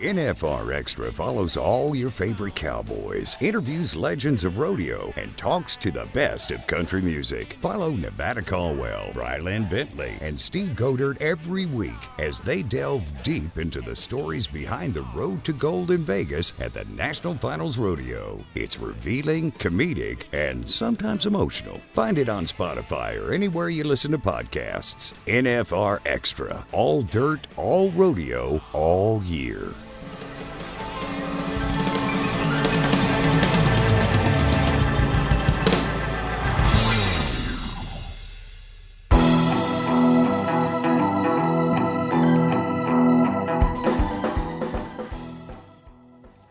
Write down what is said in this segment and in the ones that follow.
NFR Extra follows all your favorite cowboys, interviews legends of rodeo, and talks to the best of country music. Follow Nevada Caldwell, Ryland Bentley, and Steve Godert every week as they delve deep into the stories behind the road to gold in Vegas at the National Finals Rodeo. It's revealing, comedic, and sometimes emotional. Find it on Spotify or anywhere you listen to podcasts. NFR Extra. All dirt, all rodeo, all year.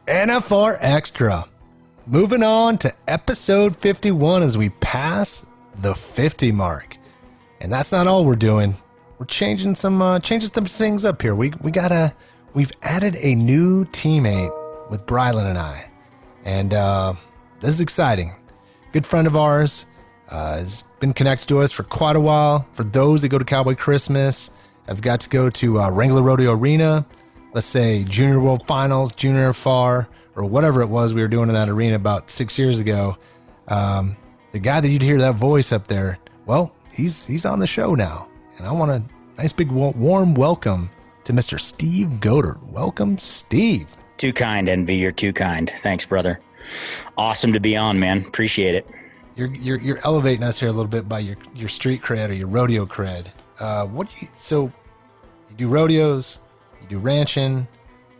NFR Extra. Moving on to episode 51 as we pass the 50 mark. And that's not all we're doing. We're changing some things up here. We've added a new teammate with Brylan and I. And this is exciting. Good friend of ours has been connected to us for quite a while. For those that go to Cowboy Christmas, I've got to go to Wrangler Rodeo Arena. Let's say Junior World Finals, Junior NFR, or whatever it was we were doing in that arena about 6 years ago. The guy that you'd hear that voice up there, well, he's on the show now. And I want a nice big warm welcome to Mr. Steve Godert. Welcome, Steve. Too kind, Envy. You're too kind. Thanks, brother. Awesome to be on, man. Appreciate it. You're elevating us here a little bit by your street cred or your rodeo cred. So you do rodeos, you do ranching,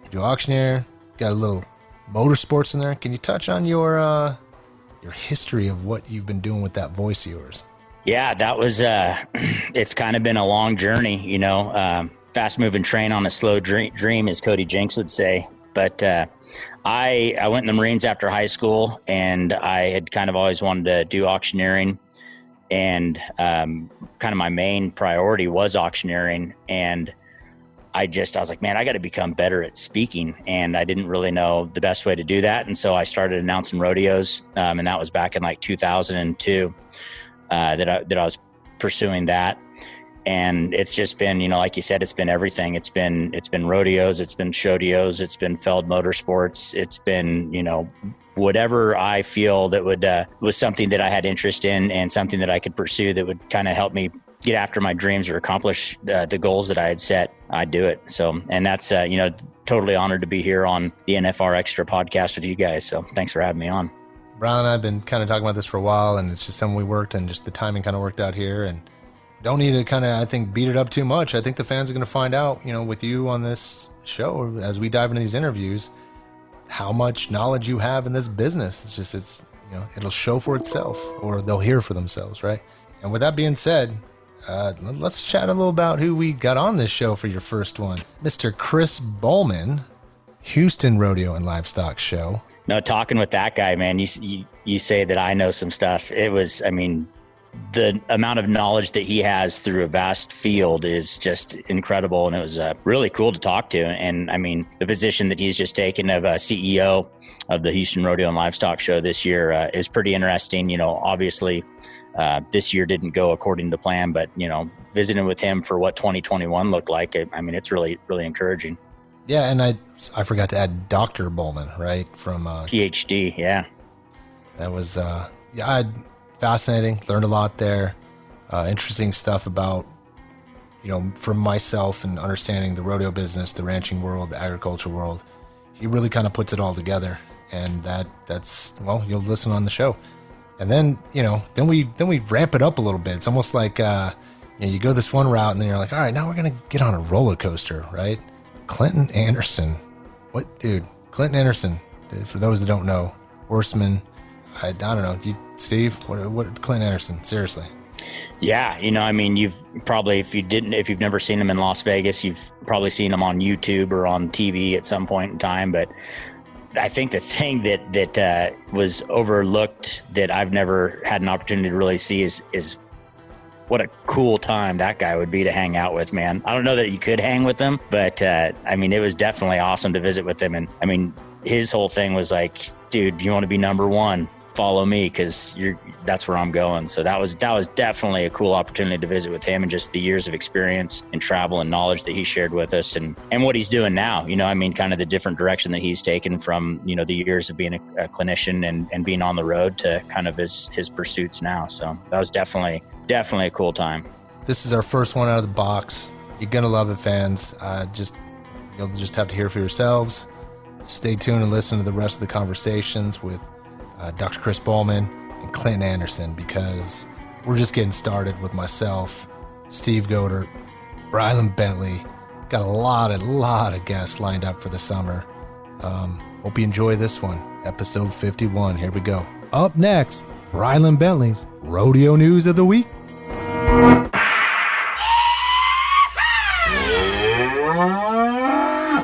you do auctioneer, got a little motorsports in there. Can you touch on your history of what you've been doing with that voice of yours? Yeah, that was, it's kind of been a long journey, fast moving train on a slow dream, as Cody Jenks would say. But I went in the Marines after high school, and I had kind of always wanted to do auctioneering. And kind of my main priority was auctioneering. And I was like, man, I got to become better at speaking. And I didn't really know the best way to do that. And so I started announcing rodeos. And that was back in like 2002 that I was pursuing that. And it's just been, like you said, it's been everything. It's been rodeos, it's been shodeos, it's been Feld Motorsports. It's been, whatever I feel that was something that I had interest in and something that I could pursue that would kind of help me get after my dreams or accomplish the goals that I had set, I'd do it. So, and that's, totally honored to be here on the NFR Extra podcast with you guys. So thanks for having me on. Brian and I have been kind of talking about this for a while, and it's just something we worked, and just the timing kind of worked out here, and don't need to kind of, I think, beat it up too much. I think the fans are going to find out, with you on this show, as we dive into these interviews, how much knowledge you have in this business. It'll show for itself, or they'll hear for themselves, right? And with that being said, let's chat a little about who we got on this show for your first one. Mr. Chris Boleman, Houston Rodeo and Livestock Show. No, talking with that guy, man, you say that I know some stuff. It was, the amount of knowledge that he has through a vast field is just incredible. And it was really cool to talk to. And the position that he's just taken of CEO of the Houston Rodeo and Livestock Show this year is pretty interesting. Obviously this year didn't go according to plan, but, visiting with him for what 2021 looked like, it's really, really encouraging. Yeah. And I forgot to add Dr. Boleman, right? From PhD. Yeah. That was, fascinating. Learned a lot there. Interesting stuff about, for myself and understanding the rodeo business, the ranching world, the agriculture world. He really kind of puts it all together, and that's you'll listen on the show. And then, then we ramp it up a little bit. It's almost like, you go this one route and then you're like, all right, now we're going to get on a roller coaster, right? Clinton Anderson. What, dude? Clinton Anderson, for those that don't know, horseman. I don't know. Steve, what Clinton Anderson? Seriously. Yeah. You've probably, if you've never seen him in Las Vegas, you've probably seen him on YouTube or on TV at some point in time. But I think the thing that was overlooked that I've never had an opportunity to really see is what a cool time that guy would be to hang out with, man. I don't know that you could hang with him, but it was definitely awesome to visit with him. And his whole thing was like, dude, you want to be number one? follow me, because that's where I'm going. So that was definitely a cool opportunity to visit with him, and just the years of experience and travel and knowledge that he shared with us, and what he's doing now. I mean, kind of the different direction that he's taken from, the years of being a clinician and being on the road to kind of his pursuits now. So that was definitely a cool time. This is our first one out of the box. You're going to love it, fans. You'll just have to hear for yourselves. Stay tuned and listen to the rest of the conversations with Dr. Chris Boleman and Clinton Anderson, because we're just getting started with myself, Steve Goder, Rylan Bentley. Got a lot of guests lined up for the summer. Hope you enjoy this one, episode 51. Here we go. Up next, Rylan Bentley's Rodeo News of the Week.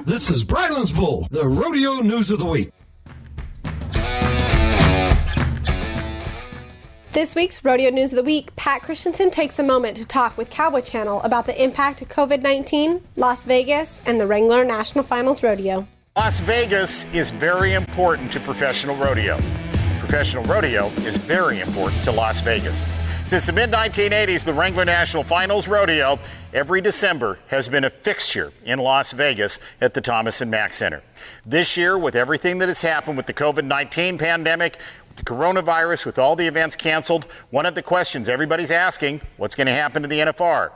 This is Bryland's Bull, the Rodeo News of the Week. This week's Rodeo News of the Week, Pat Christensen takes a moment to talk with Cowboy Channel about the impact of COVID-19, Las Vegas, and the Wrangler National Finals Rodeo. Las Vegas is very important to professional rodeo. Professional rodeo is very important to Las Vegas. Since the mid-1980s, the Wrangler National Finals Rodeo every December has been a fixture in Las Vegas at the Thomas and Mack Center. This year, with everything that has happened with the COVID-19 pandemic, with the coronavirus, with all the events canceled, one of the questions everybody's asking, what's going to happen to the NFR?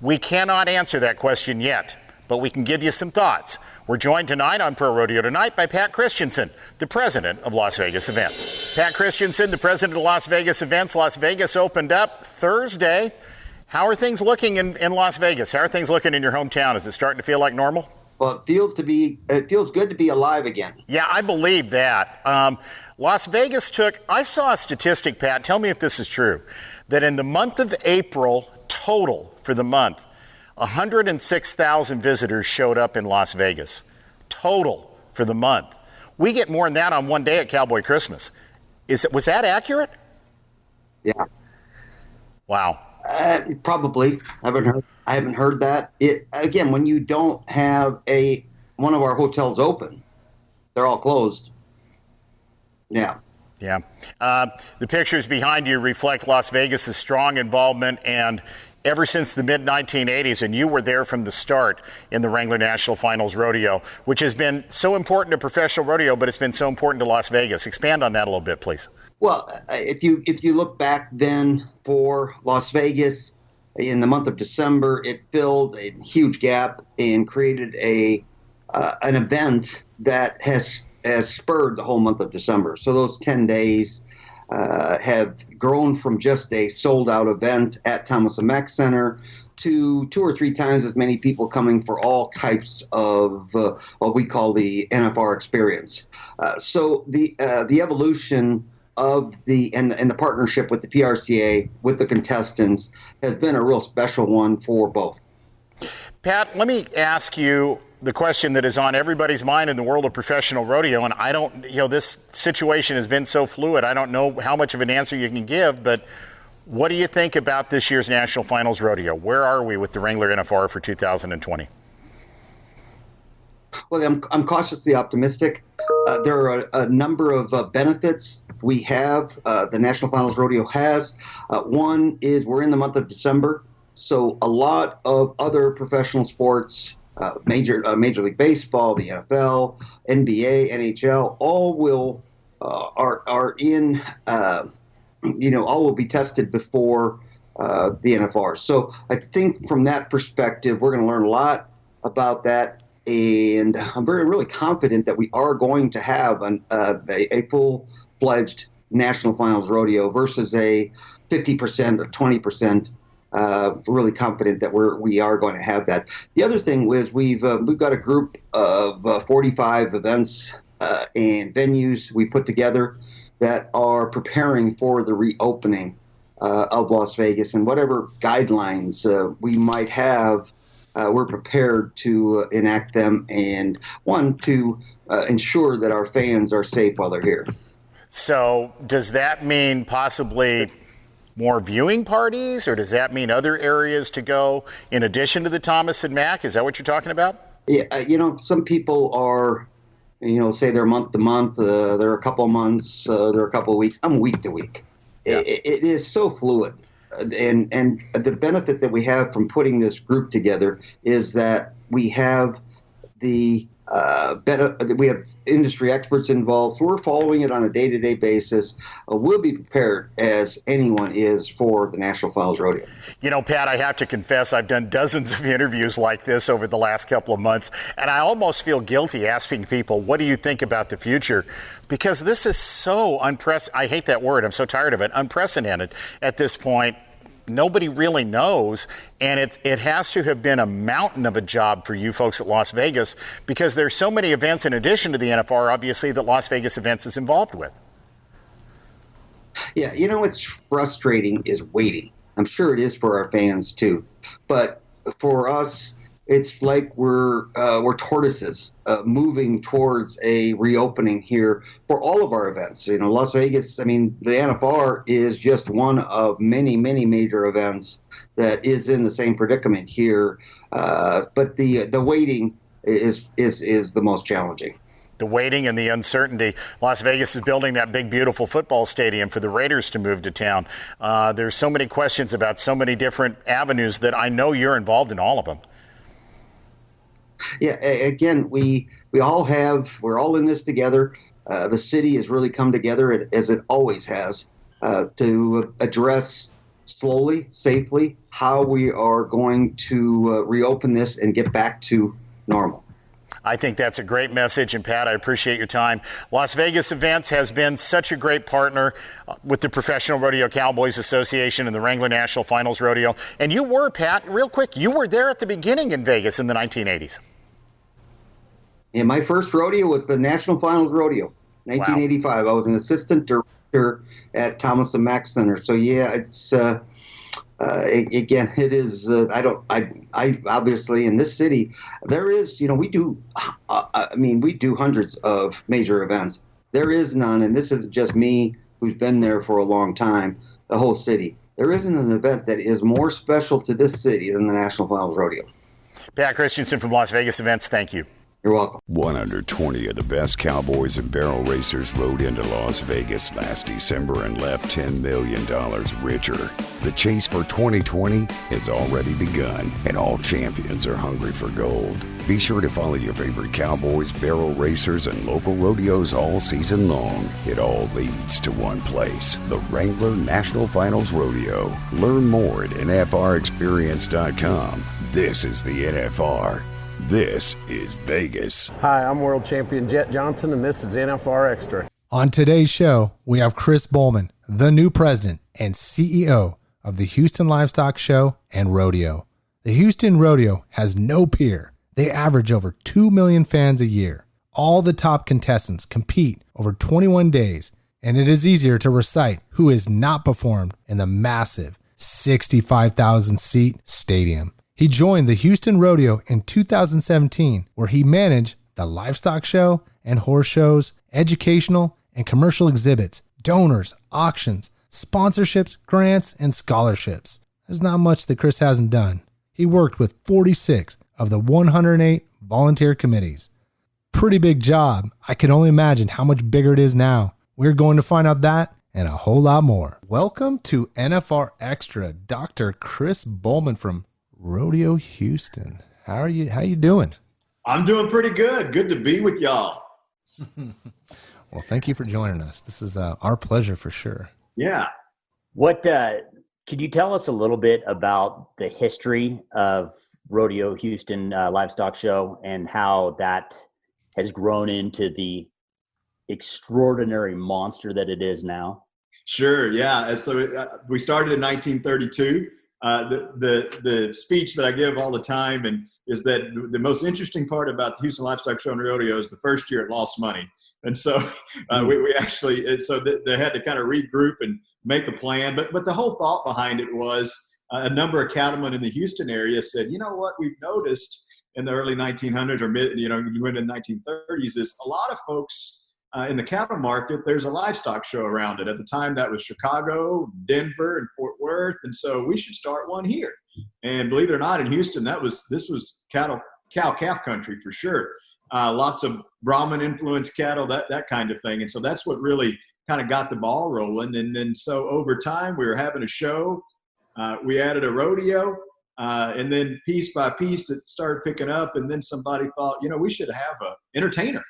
We cannot answer that question yet, but we can give you some thoughts. We're joined tonight on Pro Rodeo Tonight by Pat Christensen, the president of Las Vegas Events. Pat Christensen, the president of Las Vegas Events. Las Vegas opened up Thursday. How are things looking in Las Vegas? How are things looking in your hometown? Is it starting to feel like normal? Well, it feels good to be alive again. Yeah, I believe that. Las Vegas I saw a statistic, Pat, tell me if this is true, that in the month of April, total for the month, 106,000 visitors showed up in Las Vegas, total for the month. We get more than that on one day at Cowboy Christmas. Was that accurate? Yeah. Wow. Probably. I haven't heard that. Again, when you don't have one of our hotels open, they're all closed. Yeah. Yeah. The pictures behind you reflect Las Vegas's strong involvement, and ever since the mid-1980s, and you were there from the start in the Wrangler National Finals Rodeo, which has been so important to professional rodeo, but it's been so important to Las Vegas. Expand on that a little bit, please. Well, if you look back then for Las Vegas in the month of December, it filled a huge gap and created an event that has spurred the whole month of December. So those 10 days have grown from just a sold-out event at Thomas and Mack Center to 2 or 3 times as many people coming for all types of what we call the NFR experience. So the evolution of the partnership with the PRCA, with the contestants, has been a real special one for both. Pat, let me ask you the question that is on everybody's mind in the world of professional rodeo, and this situation has been so fluid, I don't know how much of an answer you can give, but what do you think about this year's National Finals Rodeo? Where are we with the Wrangler NFR for 2020? Well, I'm cautiously optimistic. There are a number of benefits we have, the National Finals Rodeo has. One is we're in the month of December, so a lot of other professional sports, Major League Baseball, the NFL, NBA, NHL, all are in, all will be tested before the NFR. So I think from that perspective, we're going to learn a lot about that. And I'm really confident that we are going to have a full-fledged National Finals Rodeo versus a 50% or 20%. Really confident that we are going to have that. The other thing is we've got a group of 45 events and venues we put together that are preparing for the reopening of Las Vegas, and whatever guidelines we might have. We're prepared to enact them, and to ensure that our fans are safe while they're here. So does that mean possibly more viewing parties, or does that mean other areas to go in addition to the Thomas and Mack? Is that what you're talking about? Yeah, some people are say they're month to month, they're a couple of months, they're a couple of weeks. I'm week to week. Yeah. It is so fluid. And the benefit that we have from putting this group together is that we have we have industry experts involved. So we're following it on a day-to-day basis. We'll be prepared as anyone is for the National Finals Rodeo. Pat, I have to confess, I've done dozens of interviews like this over the last couple of months, and I almost feel guilty asking people, what do you think about the future? Because this is so I hate that word. I'm so tired of it. Unprecedented at this point. Nobody really knows, and it has to have been a mountain of a job for you folks at Las Vegas, because there's so many events in addition to the NFR, obviously, that Las Vegas Events is involved with. Yeah, what's frustrating is waiting. I'm sure it is for our fans too, but for us, it's like we're tortoises moving towards a reopening here for all of our events. Las Vegas, the NFR is just one of many, many major events that is in the same predicament here. But the waiting is the most challenging. The waiting and the uncertainty. Las Vegas is building that big, beautiful football stadium for the Raiders to move to town. There's so many questions about so many different avenues that I know you're involved in all of them. Yeah, again, we're all in this together. The city has really come together, as it always has, to address slowly, safely, how we are going to reopen this and get back to normal. I think that's a great message, and Pat, I appreciate your time. Las Vegas Events has been such a great partner with the Professional Rodeo Cowboys Association and the Wrangler National Finals Rodeo. And you were, Pat, real quick, you were there at the beginning in Vegas in the 1980s. Yeah, my first rodeo was the National Finals Rodeo, 1985. Wow. I was an assistant director at Thomas and Mack Center. So yeah, it's again, it is. I obviously in this city there is. We do. We do hundreds of major events. There is none, and this isn't just me who's been there for a long time. The whole city. There isn't an event that is more special to this city than the National Finals Rodeo. Pat Christensen from Las Vegas Events. Thank you. You're welcome. 120 of the best cowboys and barrel racers rode into Las Vegas last December and left $10 million richer. The chase for 2020 has already begun, and all champions are hungry for gold. Be sure to follow your favorite cowboys, barrel racers, and local rodeos all season long. It all leads to one place, the Wrangler National Finals Rodeo. Learn more at NFRexperience.com. This is the NFR. This is Vegas. Hi, I'm world champion Jet Johnson, and this is NFR Extra. On today's show, we have Chris Boleman, the new president and CEO of the Houston Livestock Show and Rodeo. The Houston Rodeo has no peer. They average over 2 million fans a year. All the top contestants compete over 21 days, and it is easier to recite who has not performed in the massive 65,000-seat stadium. He joined the Houston Rodeo in 2017, where he managed the livestock show and horse shows, educational and commercial exhibits, donors, auctions, sponsorships, grants, and scholarships. There's not much that Chris hasn't done. He worked with 46 of the 108 volunteer committees. Pretty big job. I can only imagine how much bigger it is now. We're going to find out that and a whole lot more. Welcome to NFR Extra, Dr. Chris Boleman from Rodeo Houston. How you doing? I'm doing pretty good. Good to be with y'all. Well, thank you for joining us. This is our pleasure for sure. Yeah. What could you tell us a little bit about the history of Rodeo Houston Livestock Show and how that has grown into the extraordinary monster that it is now? Sure. Yeah. And so we started in 1932. The speech that I give all the time is that the most interesting part about the Houston Livestock Show and Rodeo is the first year it lost money. And so we actually, they had to kind of regroup and make a plan. But the whole thought behind it was a number of cattlemen in the Houston area said, you know what we've noticed in the early 1900s or you went in the 1930s is a lot of folks in the cattle market, there's a livestock show around it. At the time, that was Chicago, Denver, and Fort Worth. And so we should start one here. And believe it or not, in Houston, this was cow-calf country for sure. lots of Brahmin influenced cattle, that kind of thing. And so that's what really kind of got the ball rolling. And then so over time, we were having a show. We added a rodeo. And then piece by piece, it started picking up. And then somebody thought, we should have an entertainer.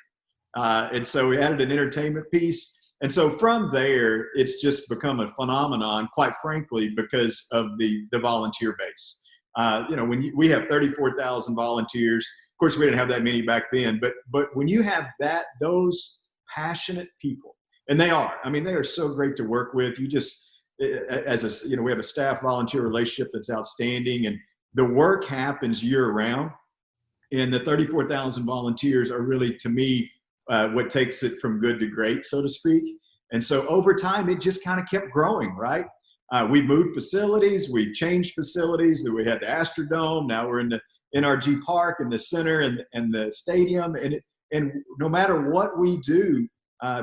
And so we added an entertainment piece. And so from there, it's just become a phenomenon, quite frankly, because of the volunteer base. When we have 34,000 volunteers, of course, we didn't have that many back then, but when you have those passionate people, and they are so great to work with. You just, we have a staff volunteer relationship that's outstanding, and the work happens year round. And the 34,000 volunteers are really, to me, what takes it from good to great, so to speak. And so over time, it just kind of kept growing, right? We moved facilities, we've changed facilities. We had the Astrodome, now we're in the NRG Park in the center and the stadium. And no matter what we do,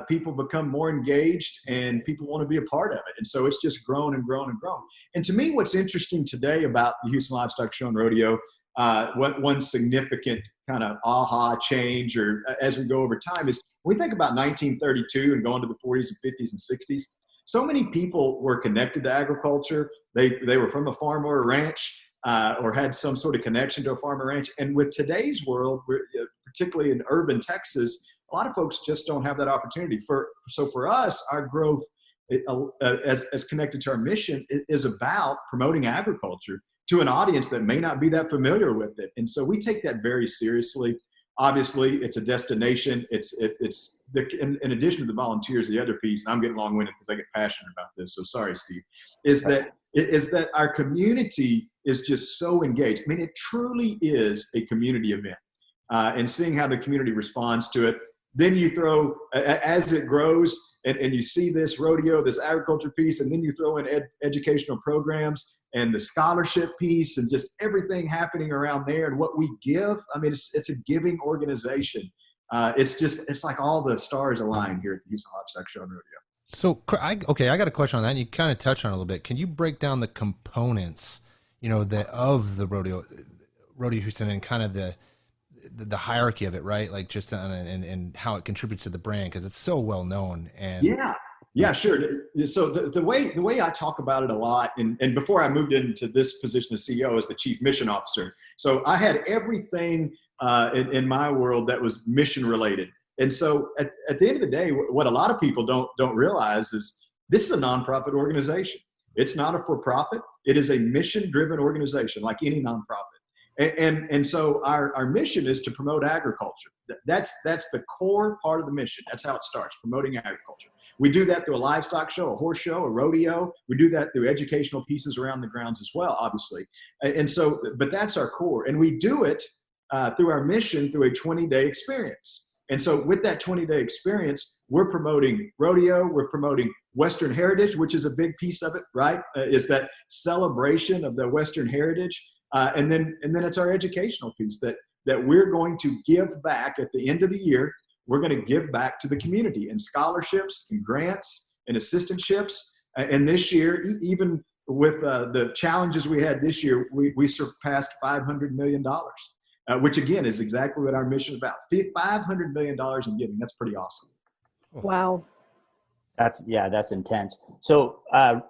people become more engaged and people want to be a part of it. And so it's just grown and grown and grown. And to me, what's interesting today about the Houston Livestock Show and Rodeo, one significant kind of aha change, or as we go over time, is when we think about 1932 and going to the 40s and 50s and 60s, so many people were connected to agriculture. They were from a farm or a ranch, or had some sort of connection to a farm or ranch. And with today's world, particularly in urban Texas, a lot of folks just don't have that opportunity. So for us, our growth, as connected to our mission, is about promoting agriculture to an audience that may not be that familiar with it. And so we take that very seriously. Obviously, it's a destination. In addition to the volunteers, the other piece, and I'm getting long-winded because I get passionate about this, so sorry, Steve, is that our community is just so engaged. I mean, it truly is a community event. And seeing how the community responds to it, then you throw, as it grows, and you see this rodeo, this agriculture piece, and then you throw in educational programs and the scholarship piece and just everything happening around there and what we give. I mean, it's a giving organization. It's like all the stars align here at the Houston Livestock Show and Rodeo. So, I got a question on that. And you kind of touched on it a little bit. Can you break down the components, of the rodeo Houston, and kind of the hierarchy of it, right? Like just and how it contributes to the brand, because it's so well known. And yeah, sure. So the way I talk about it a lot, and before I moved into this position as CEO, as the chief mission officer, so I had everything in my world that was mission related. And so at the end of the day, what a lot of people don't realize is this is a nonprofit organization. It's not a for-profit. It is a mission-driven organization, like any nonprofit. And so our mission is to promote agriculture. That's the core part of the mission. That's how it starts, promoting agriculture. We do that through a livestock show, a horse show, a rodeo. We do that through educational pieces around the grounds as well, obviously. And so, but that's our core. And we do it through our mission through a 20-day experience. And so with that 20-day experience, we're promoting rodeo, we're promoting Western heritage, which is a big piece of it, right? Is that celebration of the Western heritage. And then it's our educational piece that we're going to give back at the end of the year. We're going to give back to the community in scholarships and grants and assistantships. And this year, even with the challenges we had this year, we surpassed $500 million, which again is exactly what our mission is about. $500 million in giving. That's pretty awesome. Wow. That's intense. So I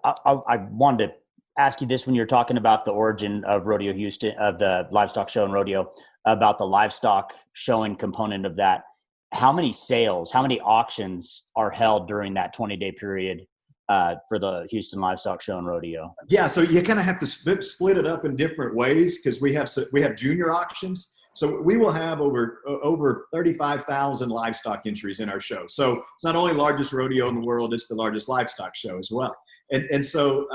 wanted to ask you this when you're talking about the origin of Rodeo Houston, of the Livestock Show and Rodeo, about the livestock showing component of that. How many sales, how many auctions are held during that 20-day period for the Houston Livestock Show and Rodeo? Yeah, so you kind of have to split it up in different ways, because we have junior auctions. So we will have over 35,000 livestock entries in our show. So it's not only the largest rodeo in the world, it's the largest livestock show as well. And so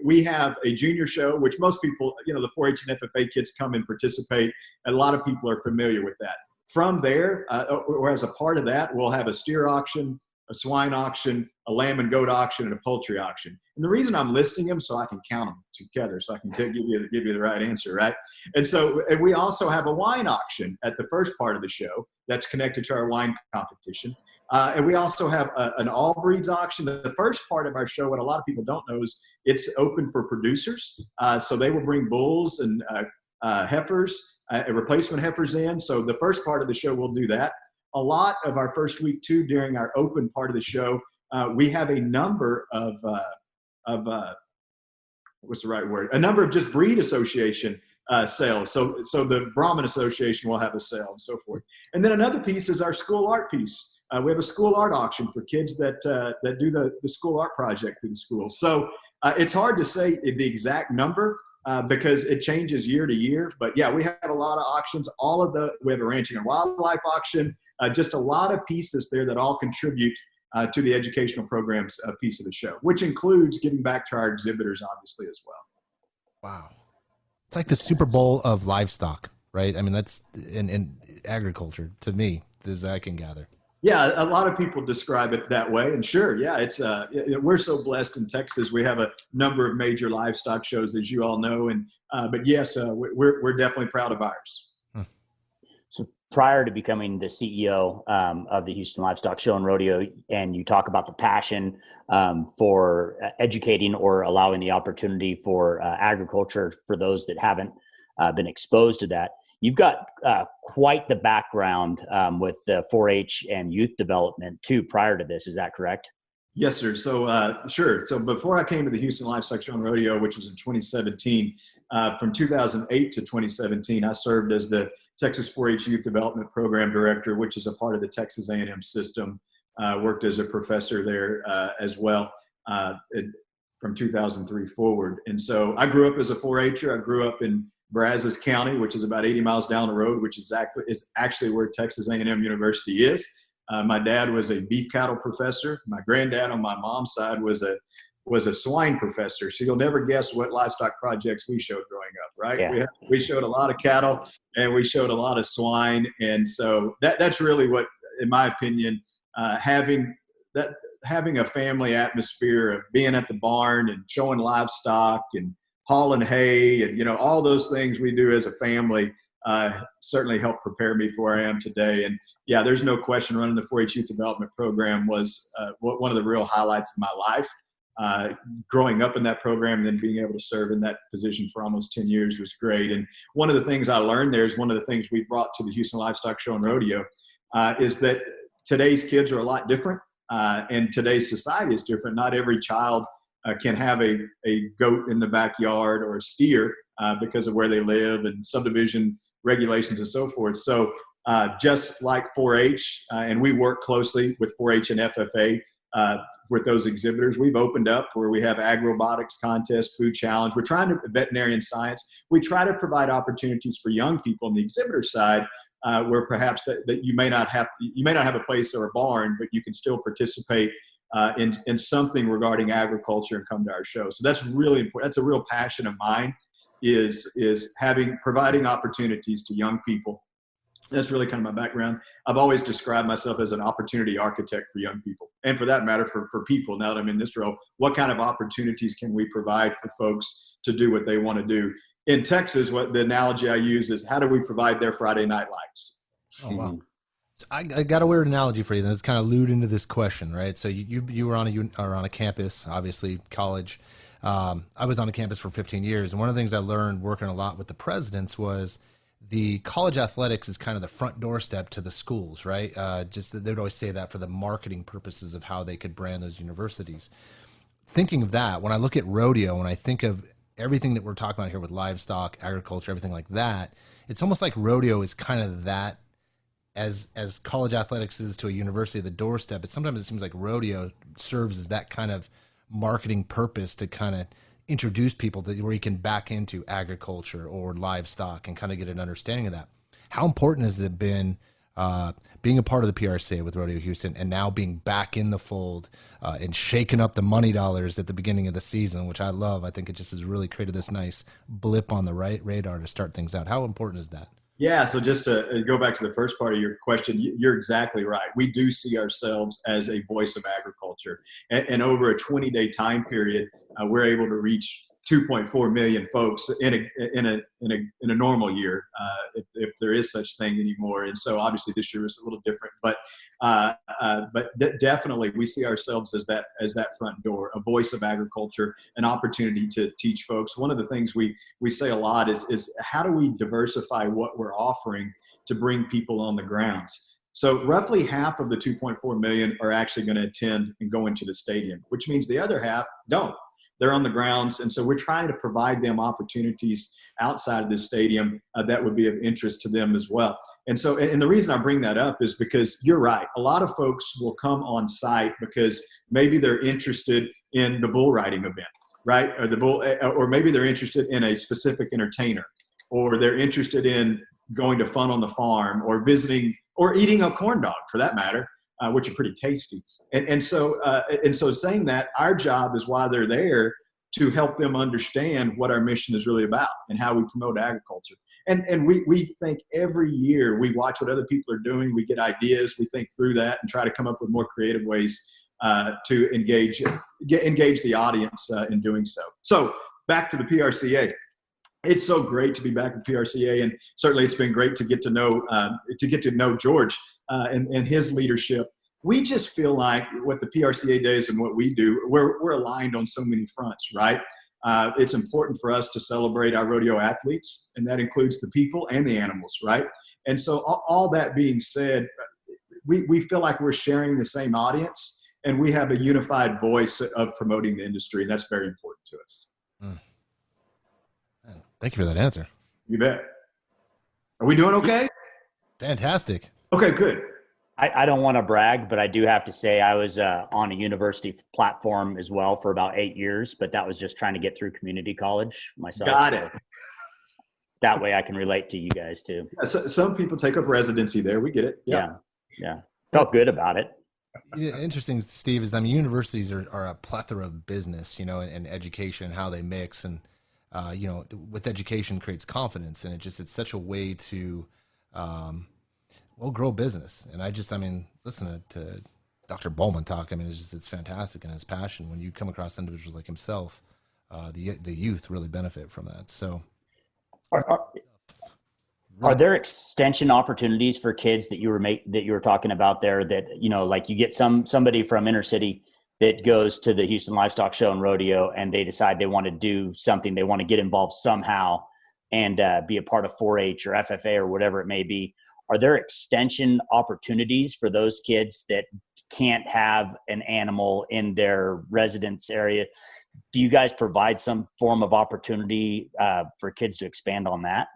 we have a junior show, which most people, the 4-H and FFA kids come and participate. And a lot of people are familiar with that. From there, or as a part of that, we'll have a steer auction, a swine auction, a lamb and goat auction, and a poultry auction. And the reason I'm listing them so I can count them together, so I can give you the right answer, right? And we also have a wine auction at the first part of the show that's connected to our wine competition. And we also have an all breeds auction. The first part of our show, what a lot of people don't know, is it's open for producers. So they will bring bulls and heifers, replacement heifers in. So the first part of the show, we'll do that. A lot of our first week too, during our open part of the show, we have a number of what's the right word? A number of just breed association sales. So the Brahmin Association will have a sale and so forth. And then another piece is our school art piece. We have a school art auction for kids that do the school art project through the school. So it's hard to say the exact number because it changes year to year. But yeah, we have a lot of auctions. We have a ranching and wildlife auction. Just a lot of pieces there that all contribute to the educational programs piece of the show, which includes getting back to our exhibitors, obviously, as well. Wow. It's like the Super Bowl of livestock, right? I mean, that's in agriculture to me, as I can gather. Yeah, a lot of people describe it that way. And sure, yeah, it's we're so blessed in Texas. We have a number of major livestock shows, as you all know. And but yes, we're definitely proud of ours. So prior to becoming the CEO of the Houston Livestock Show and Rodeo, and you talk about the passion for educating or allowing the opportunity for agriculture for those that haven't been exposed to that. You've got quite the background with the 4-H and youth development too prior to this. Is that correct? Yes, sir. So sure. So before I came to the Houston Livestock Show and Rodeo, which was in 2017, from 2008 to 2017, I served as the Texas 4-H Youth Development Program Director, which is a part of the Texas A&M system. Worked as a professor there as well from 2003 forward. And so I grew up as a 4-H'er. I grew up in Brazos County, which is about 80 miles down the road, which is actually where Texas A&M University is. My dad was a beef cattle professor. My granddad on my mom's side was a swine professor. So you'll never guess what livestock projects we showed growing up, right? Yeah. We showed a lot of cattle and we showed a lot of swine. And so that's really what, in my opinion, having a family atmosphere of being at the barn and showing livestock and hauling hay and, all those things we do as a family certainly helped prepare me for where I am today. And yeah, there's no question running the 4-H Youth Development Program was one of the real highlights of my life. Growing up in that program and then being able to serve in that position for almost 10 years was great. And one of the things I learned there is one of the things we brought to the Houston Livestock Show and Rodeo is that today's kids are a lot different and today's society is different. Not every child can have a goat in the backyard or a steer because of where they live and subdivision regulations and so forth. So just like 4-H, and we work closely with 4-H and FFA with those exhibitors, we've opened up where we have agrobotics contest, food challenge. We're trying to veterinarian science. We try to provide opportunities for young people on the exhibitor side where perhaps that you may not have a place or a barn, but you can still participate in something regarding agriculture and come to our show. So that's really important. That's a real passion of mine is providing opportunities to young people. That's really kind of my background. I've always described myself as an opportunity architect for young people, and for that matter, for people. Now that I'm in this role, what kind of opportunities can we provide for folks to do what they want to do? In Texas, what the analogy I use is, how do we provide their Friday night lights? Oh, wow. So I got a weird analogy for you that's kind of allude into this question, right? So you were on a campus, obviously college. I was on the campus for 15 years, and one of the things I learned working a lot with the presidents was the college athletics is kind of the front doorstep to the schools, right? Just they would always say that for the marketing purposes of how they could brand those universities. Thinking of that, when I look at rodeo, when I think of everything that we're talking about here with livestock, agriculture, everything like that, it's almost like rodeo is kind of that as college athletics is to a university, the doorstep. But sometimes it seems like rodeo serves as that kind of marketing purpose to kind of introduce people to where you can back into agriculture or livestock and kind of get an understanding of that. How important has it been being a part of the PRCA with Rodeo Houston and now being back in the fold and shaking up the money dollars at the beginning of the season, which I love. I think it just has really created this nice blip on the right radar to start things out. How important is that? Yeah, so just to go back to the first part of your question, you're exactly right. We do see ourselves as a voice of agriculture. And over a 20-day time period, we're able to reach 2.4 million folks in a normal year, if there is such thing anymore. And so obviously this year is a little different, but definitely we see ourselves as that front door, a voice of agriculture, an opportunity to teach folks. One of the things we say a lot is how do we diversify what we're offering to bring people on the grounds? So roughly half of the 2.4 million are actually going to attend and go into the stadium, which means the other half don't. They're on the grounds. And so we're trying to provide them opportunities outside of the stadium that would be of interest to them as well. And so, and the reason I bring that up is because you're right. A lot of folks will come on site because maybe they're interested in the bull riding event, right? Or maybe they're interested in a specific entertainer, or they're interested in going to Fun on the Farm, or visiting, or eating a corn dog for that matter, which are pretty tasty. And so saying that, our job is while they're there to help them understand what our mission is really about and how we promote agriculture. And we think every year we watch what other people are doing, we get ideas, we think through that and try to come up with more creative ways to engage the audience in doing so. So back to the PRCA. It's so great to be back at PRCA, and certainly it's been great to get to know George and his leadership. We just feel like what the PRCA does and what we do, we're aligned on so many fronts, right? It's important for us to celebrate our rodeo athletes, and that includes the people and the animals, right? And so all that being said, we feel like we're sharing the same audience, and we have a unified voice of promoting the industry, and that's very important to us. Mm. Thank you for that answer. You bet. Are we doing okay? Fantastic. Okay, good. I don't want to brag, but I do have to say I was on a university platform as well for about 8 years, but that was just trying to get through community college myself. Got it. So that way I can relate to you guys too. Yeah, so some people take up residency there. We get it. Yeah. Felt good about it. Yeah, interesting, Steve, is universities are a plethora of business, and education, how they mix, and with education creates confidence, and it's such a way to grow business. And listen to Dr. Boleman talk. It's fantastic, and his passion. When you come across individuals like himself, the youth really benefit from that. So, are there extension opportunities for kids that you were talking about there? That like you get somebody from inner city that goes to the Houston Livestock Show and Rodeo, and they decide they want to do something, they want to get involved somehow and be a part of 4-H or FFA or whatever it may be. Are there extension opportunities for those kids that can't have an animal in their residence area? Do you guys provide some form of opportunity for kids to expand on that?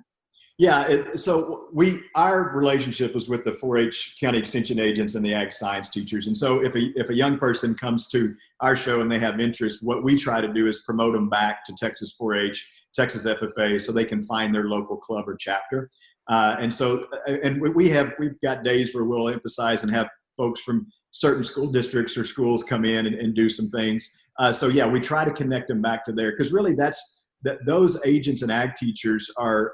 Yeah, so our relationship was with the 4-H county extension agents and the ag science teachers. And so if a young person comes to our show and they have interest, what we try to do is promote them back to Texas 4-H, Texas FFA, so they can find their local club or chapter. And we've got days where we'll emphasize and have folks from certain school districts or schools come in and do some things. We try to connect them back to there, because really those agents and ag teachers are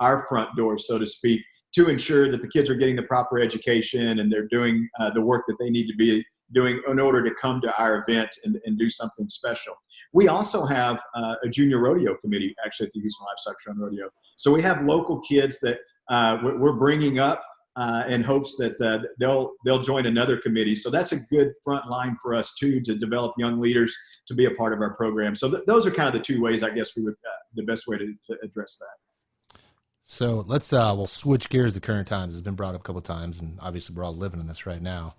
our front door, so to speak, to ensure that the kids are getting the proper education and they're doing the work that they need to be doing in order to come to our event and do something special. We also have a junior rodeo committee actually at the Houston Livestock Show and Rodeo. So we have local kids that we're bringing up in hopes that they'll join another committee. So that's a good front line for us too, to develop young leaders to be a part of our program. So those are kind of the two ways, I guess, we would the best way to address that. So we'll switch gears to current times. It's been brought up a couple of times, and obviously we're all living in this right now.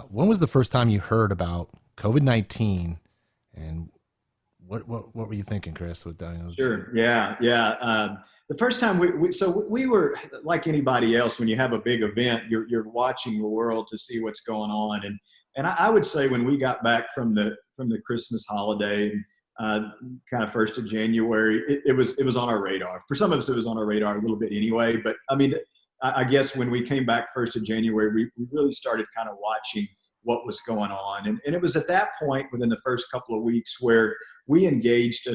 When was the first time you heard about COVID-19, and what were you thinking, Chris? Sure. Yeah. The first time we were like anybody else. When you have a big event, you're watching the world to see what's going on, and I would say when we got back from the Christmas holiday, kind of 1st of January, it was on our radar. For some of us, it was on our radar a little bit anyway. But I guess when we came back 1st of January, we really started kind of watching what was going on. And it was at that point within the first couple of weeks where we engaged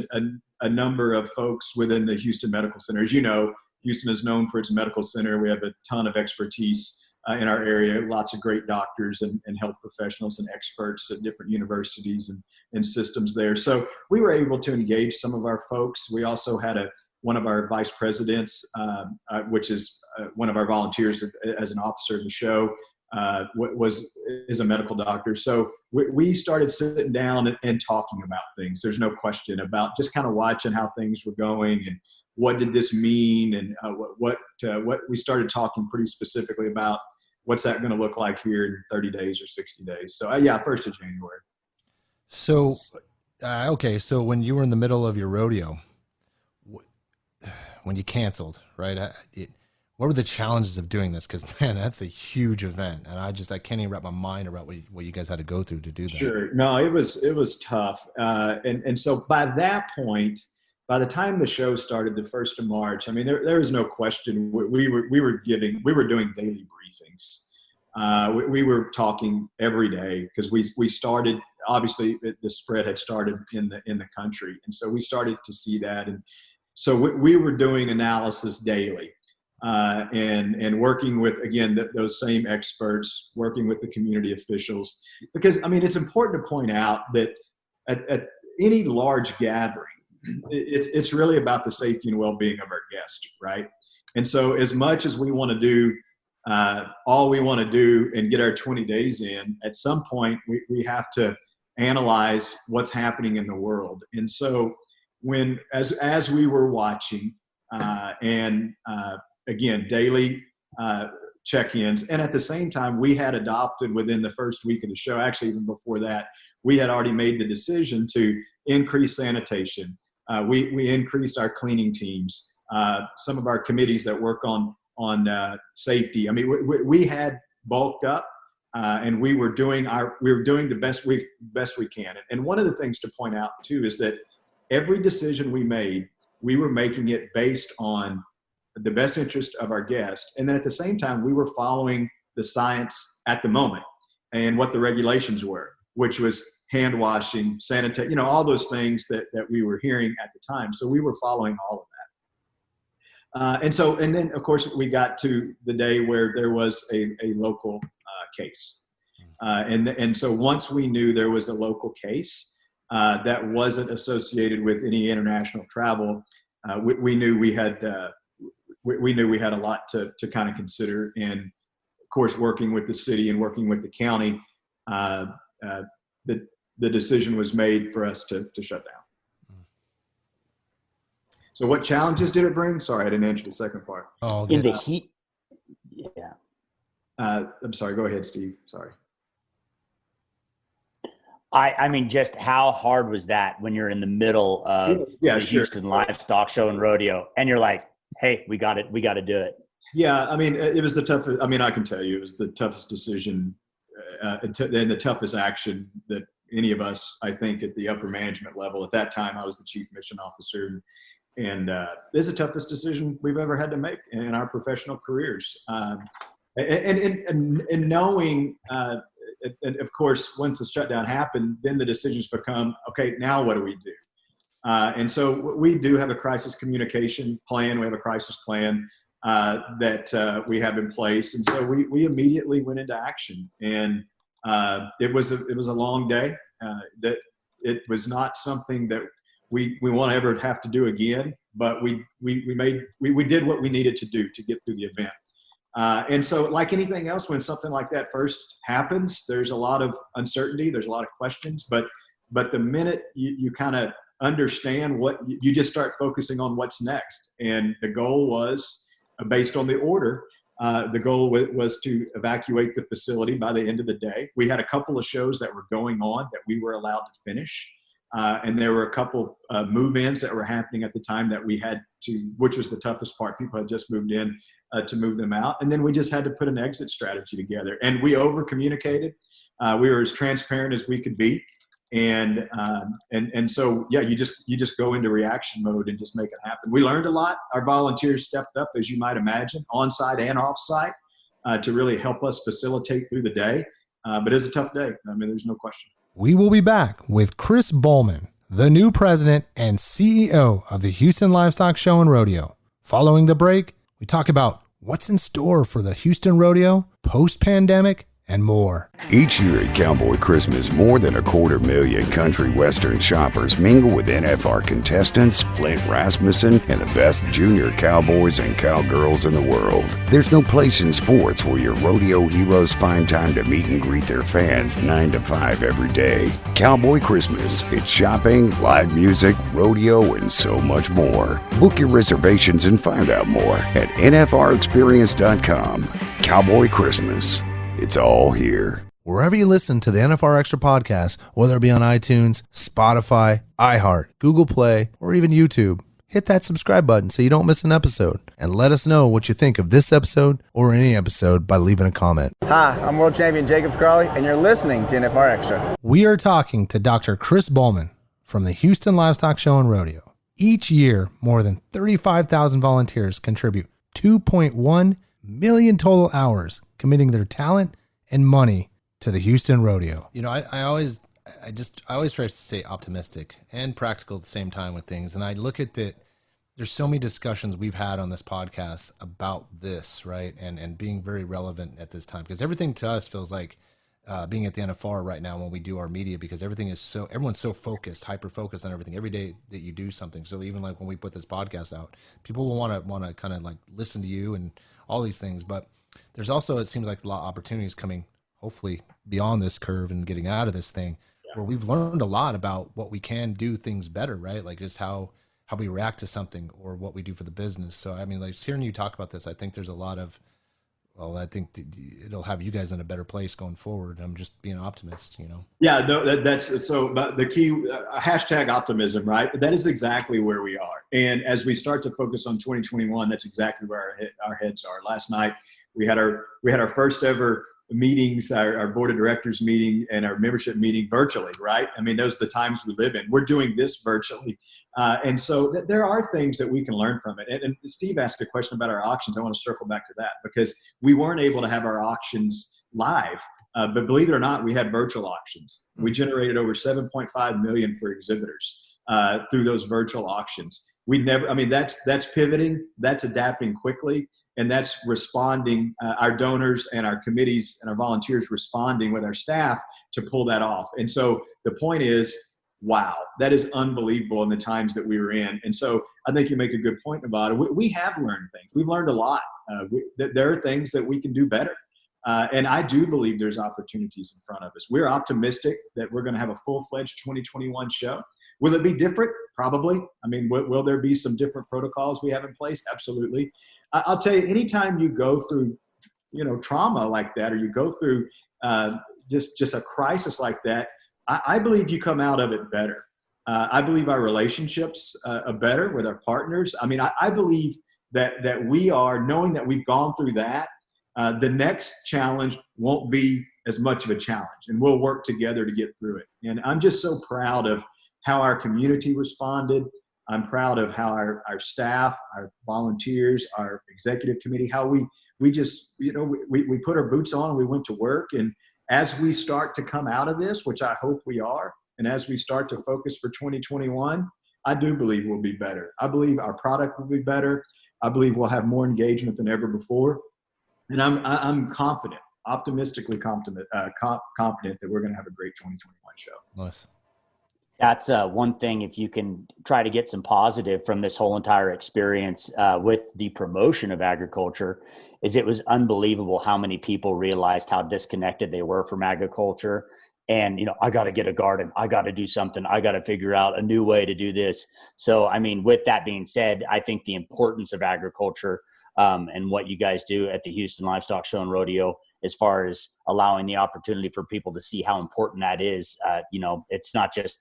a number of folks within the Houston Medical Center. As you know, Houston is known for its medical center. We have a ton of expertise in our area, lots of great doctors and health professionals and experts at different universities and systems there. So we were able to engage some of our folks. We also had one of our vice presidents, which is one of our volunteers as an officer of the show, is a medical doctor. So we started sitting down and talking about things. There's no question about just kind of watching how things were going and what did this mean, and what we started talking pretty specifically about what's that going to look like here in 30 days or 60 days. So 1st of January. So, okay. So when you were in the middle of your rodeo, when you canceled, right? What were the challenges of doing this? Because man, that's a huge event, and I can't even wrap my mind around what you guys had to go through to do that. Sure, no, it was tough, and so by that point, by the time the show started, the 1st of March, I mean, there was no question. We were doing daily briefings. We were talking every day because we started. Obviously, the spread had started in the country, and so we started to see that, and so we were doing analysis daily. And working with, again, those same experts, working with the community officials, because I mean, it's important to point out that at any large gathering, it's really about the safety and well-being of our guests, right? And so as much as we want to do all we want to do and get our 20 days in, at some point we have to analyze what's happening in the world. And so as we were watching again, daily check-ins. And at the same time, we had adopted within the first week of the show, actually even before that, we had already made the decision to increase sanitation. We increased our cleaning teams, some of our committees that work on safety. I mean, we had bulked up, and we were doing the best we can. And one of the things to point out too is that every decision we made, we were making it based on the best interest of our guests. And then at the same time, we were following the science at the moment and what the regulations were, which was hand washing, sanitation, all those things that we were hearing at the time. So we were following all of that. And then of course we got to the day where there was a local case. And so once we knew there was a local case that wasn't associated with any international travel, we knew we had a lot to kind of consider. And of course, working with the city and working with the county, the decision was made for us to shut down. So what challenges did it bring? Sorry, I didn't answer the second part. Oh, in the heat. Yeah. I'm sorry. Go ahead, Steve. Sorry. I mean, just how hard was that when you're in the middle of the Houston Livestock Show and Rodeo, and you're like, hey, we got to do it. Yeah, I mean, it was the toughest. I mean, I can tell you, it was the toughest decision and the toughest action that any of us, I think, at the upper management level. At that time, I was the chief mission officer, and this is the toughest decision we've ever had to make in our professional careers. And knowing, and of course, once the shutdown happened, then the decisions become, okay, now what do we do? And so we do have a crisis communication plan. We have a crisis plan that we have in place. And so we immediately went into action. And it was a long day. That it was not something that we want to ever have to do again. But we did what we needed to do to get through the event. And so, like anything else, when something like that first happens, there's a lot of uncertainty. There's a lot of questions. But the minute you kind of understand what you just start focusing on what's next. And the goal was, based on the order, the goal was to evacuate the facility by the end of the day. We had a couple of shows that were going on that we were allowed to finish. And there were a couple move-ins that were happening at the time that we had to, which was the toughest part. People had just moved in to move them out. And then we just had to put an exit strategy together. And we over-communicated. We were as transparent as we could be. And so, yeah, you just go into reaction mode and just make it happen. We learned a lot. Our volunteers stepped up, as you might imagine, on-site and off-site, to really help us facilitate through the day. But it was a tough day. I mean, there's no question. We will be back with Chris Boleman, the new president and CEO of the Houston Livestock Show and Rodeo. Following the break, we talk about what's in store for the Houston Rodeo, post-pandemic, and more. Each year at Cowboy Christmas, more than 250,000 country western shoppers mingle with NFR contestants Flint Rasmussen and the best junior cowboys and cowgirls in the world. There's no place in sports where your rodeo heroes find time to meet and greet their fans 9 to 5 every day. Cowboy Christmas. It's shopping, live music, rodeo, and so much more. Book your reservations and find out more at nfrexperience.com. Cowboy Christmas. It's all here. Wherever you listen to the NFR Extra podcast, whether it be on iTunes, Spotify, iHeart, Google Play, or even YouTube, hit that subscribe button so you don't miss an episode. And let us know what you think of this episode or any episode by leaving a comment. Hi, I'm World Champion Jacob Crawley, and you're listening to NFR Extra. We are talking to Dr. Chris Boleman from the Houston Livestock Show and Rodeo. Each year, more than 35,000 volunteers contribute 2.1 million total hours committing their talent and money to the Houston Rodeo. You know, I always try to stay optimistic and practical at the same time with things. And I look at that. There's so many discussions we've had on this podcast about this, right? And being very relevant at this time, because everything to us feels like being at the NFR right now when we do our media, because everyone's so focused, hyper focused on everything every day that you do something. So even like when we put this podcast out, people will want to kind of like listen to you and all these things. But there's also, it seems like a lot of opportunities coming, hopefully beyond this curve and getting out of this thing, where we've learned a lot about what we can do things better, right? Like just how we react to something or what we do for the business. So, I mean, like just hearing you talk about this, I think there's a lot of, well, I think it'll have you guys in a better place going forward. I'm just being an optimist, you know? Yeah, no, that's so. But the key hashtag optimism, right? That is exactly where we are. And as we start to focus on 2021, that's exactly where our heads are. Last night we had our first ever meetings, our board of directors meeting and our membership meeting virtually, right? I mean, those are the times we live in. We're doing this virtually. And so there are things that we can learn from it. And Steve asked a question about our auctions. I want to circle back to that because we weren't able to have our auctions live. But believe it or not, we had virtual auctions. We generated over 7.5 million for exhibitors through those virtual auctions. That's pivoting, that's adapting quickly. And that's responding, our donors and our committees and our volunteers responding with our staff to pull that off. And so the point is, wow, that is unbelievable in the times that we were in. And so I think you make a good point about it. We have learned things. We've learned a lot. There are things that we can do better. And I do believe there's opportunities in front of us. We're optimistic that we're going to have a full-fledged 2021 show. Will it be different? Probably. I mean, will there be some different protocols we have in place? Absolutely. I'll tell you, anytime you go through, trauma like that, or you go through just a crisis like that, I believe you come out of it better. I believe our relationships are better with our partners. I mean, I believe that we are, knowing that we've gone through that, the next challenge won't be as much of a challenge, and we'll work together to get through it. And I'm just so proud of how our community responded. I'm proud of how our staff, our volunteers, our executive committee, how we just, we put our boots on and we went to work. And as we start to come out of this, which I hope we are, and as we start to focus for 2021, I do believe we'll be better. I believe our product will be better. I believe we'll have more engagement than ever before. And I'm confident, optimistically confident that we're going to have a great 2021 show. Nice. That's one thing, if you can try to get some positive from this whole entire experience with the promotion of agriculture, is it was unbelievable how many people realized how disconnected they were from agriculture. And, I got to get a garden. I got to do something. I got to figure out a new way to do this. So, I mean, with that being said, I think the importance of agriculture and what you guys do at the Houston Livestock Show and Rodeo, as far as allowing the opportunity for people to see how important that is. It's not just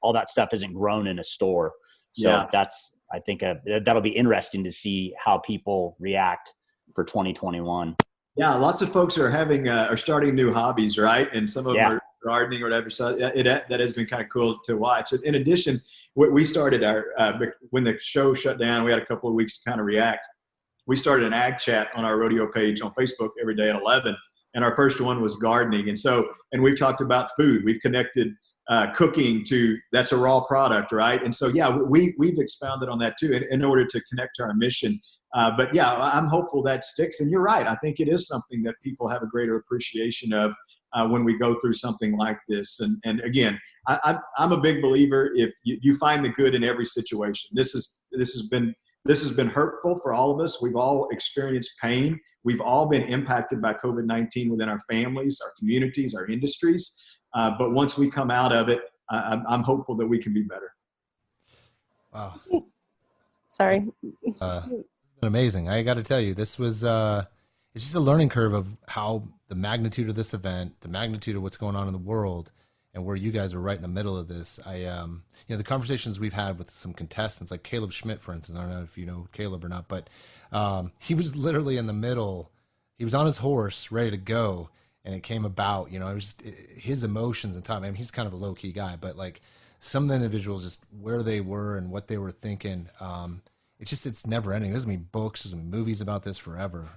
all that stuff isn't grown in a store. So that's, I think that'll be interesting to see how people react for 2021. Yeah. Lots of folks are starting new hobbies, right? And some of them are gardening or whatever. So that has been kind of cool to watch. In addition, we started when the show shut down, we had a couple of weeks to kind of react. We started an ag chat on our rodeo page on Facebook every day at 11. And our first one was gardening. And we've talked about food. We've connected cooking to, that's a raw product, right? And so, we've expounded on that too in order to connect to our mission But yeah, I'm hopeful that sticks. And you're right. I think it is something that people have a greater appreciation of when we go through something like this. And again, I'm a big believer if you find the good in every situation. This has been hurtful for all of us. We've all experienced pain. We've all been impacted by COVID-19 within our families, our communities, our industries. But once we come out of it, I'm hopeful that we can be better. Wow. Sorry. It's been amazing. I got to tell you, this was, it's just a learning curve of how the magnitude of this event, the magnitude of what's going on in the world, and where you guys are right in the middle of this. The conversations we've had with some contestants, like Caleb Schmidt, for instance, I don't know if you know Caleb or not, but he was literally in the middle. He was on his horse, ready to go, and it came about, it was just his emotions and time. I mean, he's kind of a low key guy, but like some of the individuals, just where they were and what they were thinking, it's never ending. There's gonna be books, there's gonna be movies about this forever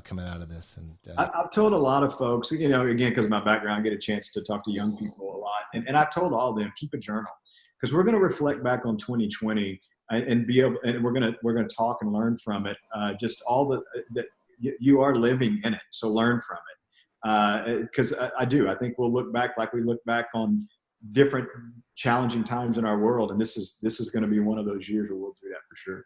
coming out of this. And I've told a lot of folks, again, because of my background, I get a chance to talk to young people a lot. And I've told all of them, keep a journal, because we're going to reflect back on 2020 and we're going to talk and learn from it. Just all that you are living in it. So learn from it. Because I think we'll look back like we look back on different challenging times in our world. And this is going to be one of those years where we'll do that for sure.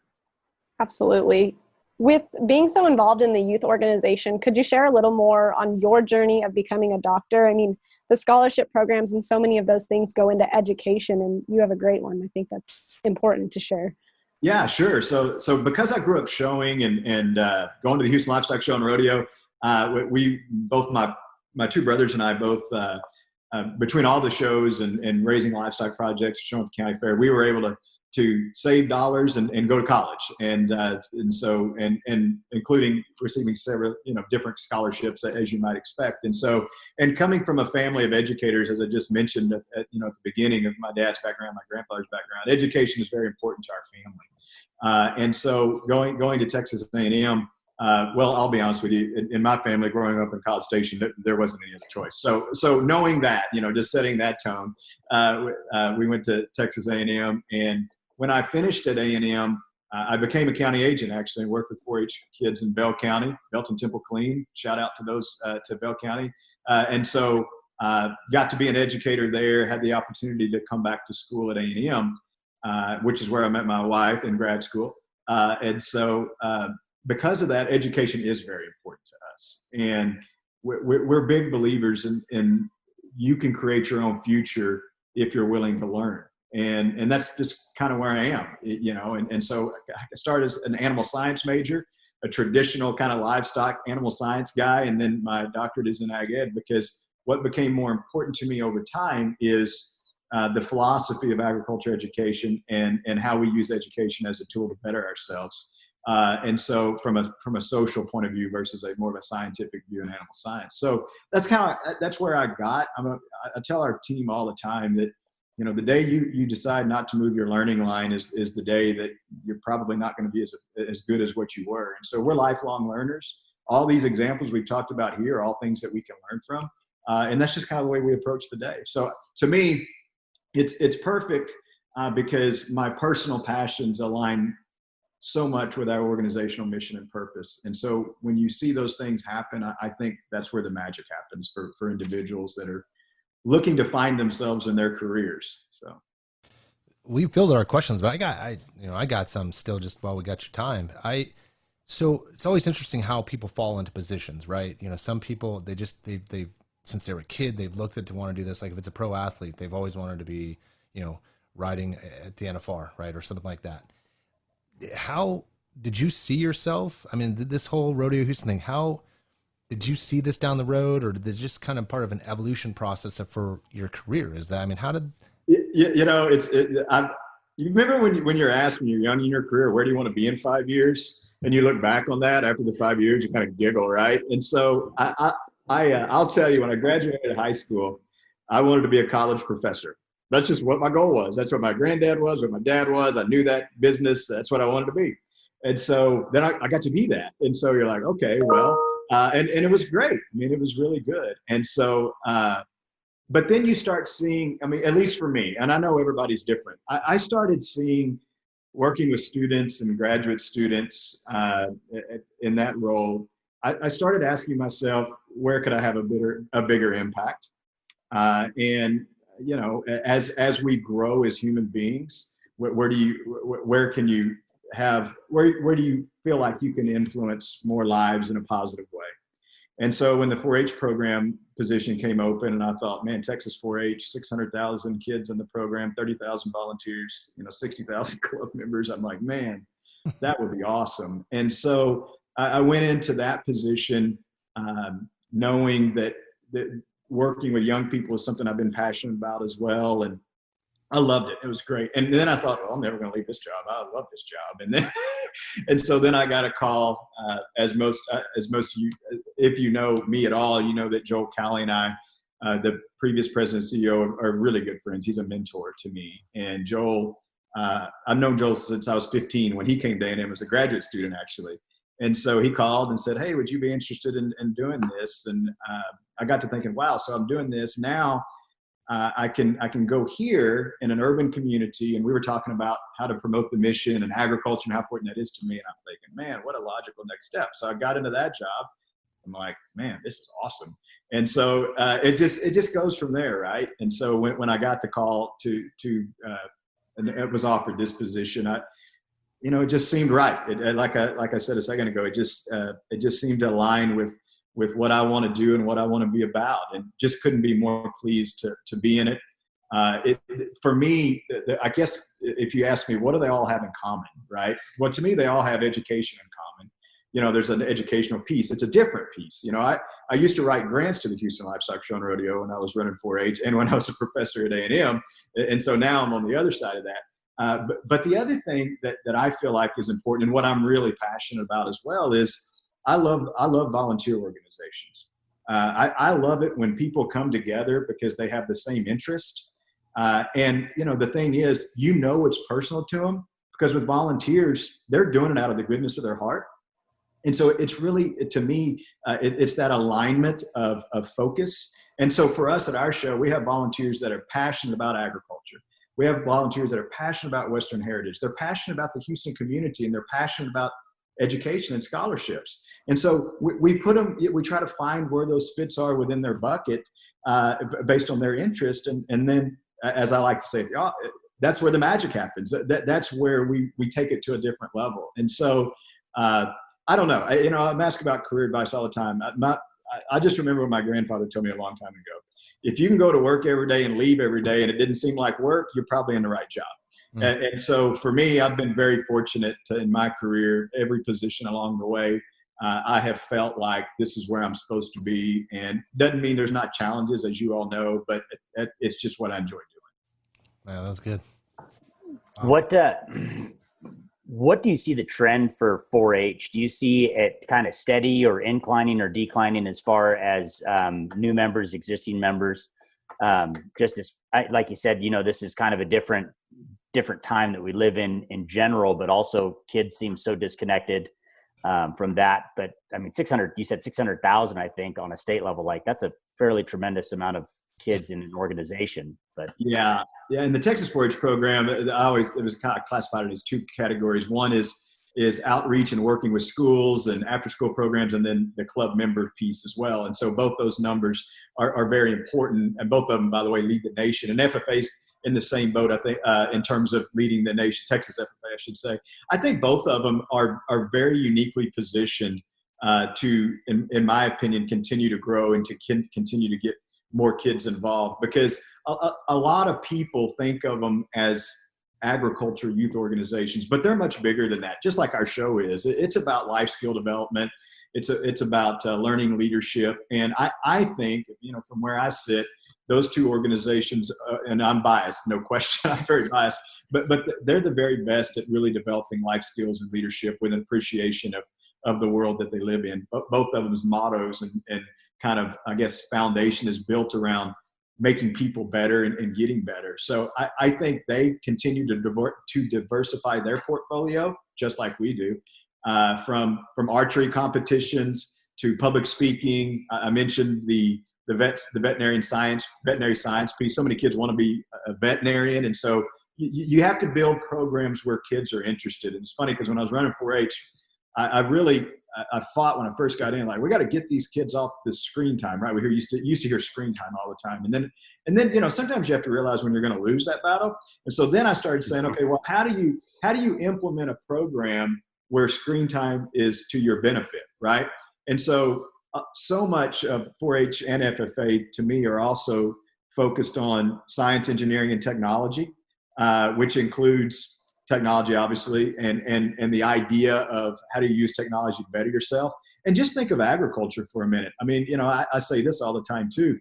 Absolutely. With being so involved in the youth organization, could you share a little more on your journey of becoming a doctor? I mean, the scholarship programs and so many of those things go into education, and you have a great one. I think that's important to share. Yeah, sure. So because I grew up showing and going to the Houston Livestock Show and Rodeo, we both, my two brothers and I both, between all the shows and raising livestock projects, showing at the county fair, we were able to save dollars and go to college, and so including receiving several different scholarships, as you might expect, and coming from a family of educators, as I just mentioned at the beginning, of my dad's background, my grandfather's background, education is very important to our family, and so going to Texas A&M. Well, I'll be honest with you. In my family, growing up in College Station, there wasn't any other choice. So knowing that, just setting that tone, we went to Texas A&M, and when I finished at A&M, I became a county agent, actually, and worked with 4-H kids in Bell County, Belton Temple Clean. Shout out to those to Bell County, and so got to be an educator there. Had the opportunity to come back to school at A&M, which is where I met my wife in grad school, and so. Because of that, education is very important to us. And we're big believers in you can create your own future if you're willing to learn. And that's just kind of where I am, and so I started as an animal science major, a traditional kind of livestock animal science guy. And then my doctorate is in ag ed, because what became more important to me over time is the philosophy of agriculture education and how we use education as a tool to better ourselves. And so from a social point of view versus more of a scientific view in animal science. So that's where I got. I tell our team all the time that, the day you decide not to move your learning line is the day that you're probably not going to be as good as what you were. And so we're lifelong learners. All these examples we've talked about here are all things that we can learn from. And that's just kind of the way we approach the day. So to me, it's perfect because my personal passions align so much with our organizational mission and purpose. And so when you see those things happen, I think that's where the magic happens for individuals that are looking to find themselves in their careers. So we filled our questions, but I got some still just while we got your time. So it's always interesting how people fall into positions, right? Some people, they've since they were a kid, they've looked at to want to do this. Like if it's a pro athlete, they've always wanted to be, riding at the NFR, right? Or something like that. How did you see yourself? I mean, this whole Rodeo Houston thing, how did you see this down the road, or did this just kind of part of an evolution process for your career? Is that, how did you remember when you're asked when you're young in your career, where do you want to be in 5 years? And you look back on that after the 5 years, you kind of giggle, right? And so I'll tell you, when I graduated high school, I wanted to be a college professor. That's just what my goal was. That's what my granddad was, what my dad was. I knew that business. That's what I wanted to be. And so then I got to be that. And so you're like, okay, well, and it was great. It was really good. And so, but then you start seeing, at least for me, and I know everybody's different. I started seeing working with students and graduate students in that role, I started asking myself, where could I have a bigger impact? And you know, as we grow as human beings, where do you feel like you can influence more lives in a positive way? And so when the 4-H program position came open, and I thought, man, Texas 4-H, 600,000 kids in the program, 30,000 volunteers, 60,000 club members. I'm like, man, that would be awesome. And so I went into that position knowing that working with young people is something I've been passionate about as well. And I loved it. It was great. And then I thought, well, I'm never going to leave this job. I love this job. And then, and so then I got a call, as most of you, if you know me at all, you know that Joel Cowley and I, the previous president and CEO, are really good friends. He's a mentor to me. And Joel, I've known Joel since I was 15 when he came to A&M as a graduate student, actually. And so he called and said, hey, would you be interested in doing this? And I got to thinking, wow, so I'm doing this now. I can go here in an urban community, and we were talking about how to promote the mission and agriculture and how important that is to me. And I'm thinking, man, what a logical next step. So I got into that job. I'm like, man, this is awesome. And so it just goes from there, right? And so when I got the call and it was offered this position, it just seemed right. Like I said a second ago, it just seemed to align with what I want to do and what I want to be about, and just couldn't be more pleased to be in it. For me, I guess if you ask me, what do they all have in common, right? Well, to me, they all have education in common. There's an educational piece. It's a different piece. I used to write grants to the Houston Livestock Show and Rodeo when I was running 4-H and when I was a professor at A&M. And so now I'm on the other side of that. But the other thing that I feel like is important, and what I'm really passionate about as well, is I love volunteer organizations. I love it when people come together because they have the same interest. And the thing is, it's personal to them, because with volunteers, they're doing it out of the goodness of their heart. And so it's really, to me, it's that alignment of focus. And so for us at our show, we have volunteers that are passionate about agriculture. We have volunteers that are passionate about Western heritage. They're passionate about the Houston community, and they're passionate about education and scholarships. And so we try to find where those fits are within their bucket based on their interest. And then, as I like to say, that's where the magic happens. That's where we take it to a different level. And so I don't know. I'm asked about career advice all the time. I just remember what my grandfather told me a long time ago. If you can go to work every day and leave every day and it didn't seem like work, you're probably in the right job. Mm. And so for me, I've been very fortunate in my career, every position along the way, I have felt like this is where I'm supposed to be. And doesn't mean there's not challenges, as you all know, but it's just what I enjoy doing. Yeah, that's good. What do you see the trend for 4-H? Do you see it kind of steady or inclining or declining as far as new members, existing members? Just as, like you said, this is kind of a different time that we live in general, but also kids seem so disconnected from that. But I mean, you said 600,000, I think, on a state level. Like, that's a fairly tremendous amount of kids in an organization. But yeah. In the Texas 4-H program, it was kind of classified as two categories. One is outreach and working with schools and after school programs, and then the club member piece as well. And so both those numbers are very important, and both of them, by the way, lead the nation. And FFA's in the same boat, I think, in terms of leading the nation. Texas FFA, I should say. I think both of them are very uniquely positioned to, in my opinion, continue to grow and to continue to get more kids involved, because a lot of people think of them as agriculture youth organizations, but they're much bigger than that. Just like our show is, it's about life skill development. It's about learning leadership. And I think, from where I sit, those two organizations, and I'm biased, no question, I'm very biased, but they're the very best at really developing life skills and leadership with an appreciation of the world that they live in. Both of them's mottos and kind of, I guess, foundation is built around making people better and getting better. So I think they continue to diversify their portfolio, just like we do, from archery competitions to public speaking. I mentioned the veterinary science piece. So many kids want to be a veterinarian. And so, you have to build programs where kids are interested. And it's funny because when I was running 4-H, I fought when I first got in, like, we got to get these kids off this screen time, right? We used to hear screen time all the time. And then, sometimes you have to realize when you're going to lose that battle. And so then I started saying, okay, well, how do you implement a program where screen time is to your benefit, right? And so much of 4-H and FFA to me are also focused on science, engineering, and technology, which includes technology, obviously, and the idea of how do you use technology to better yourself. And just think of agriculture for a minute. I mean, I say this all the time too.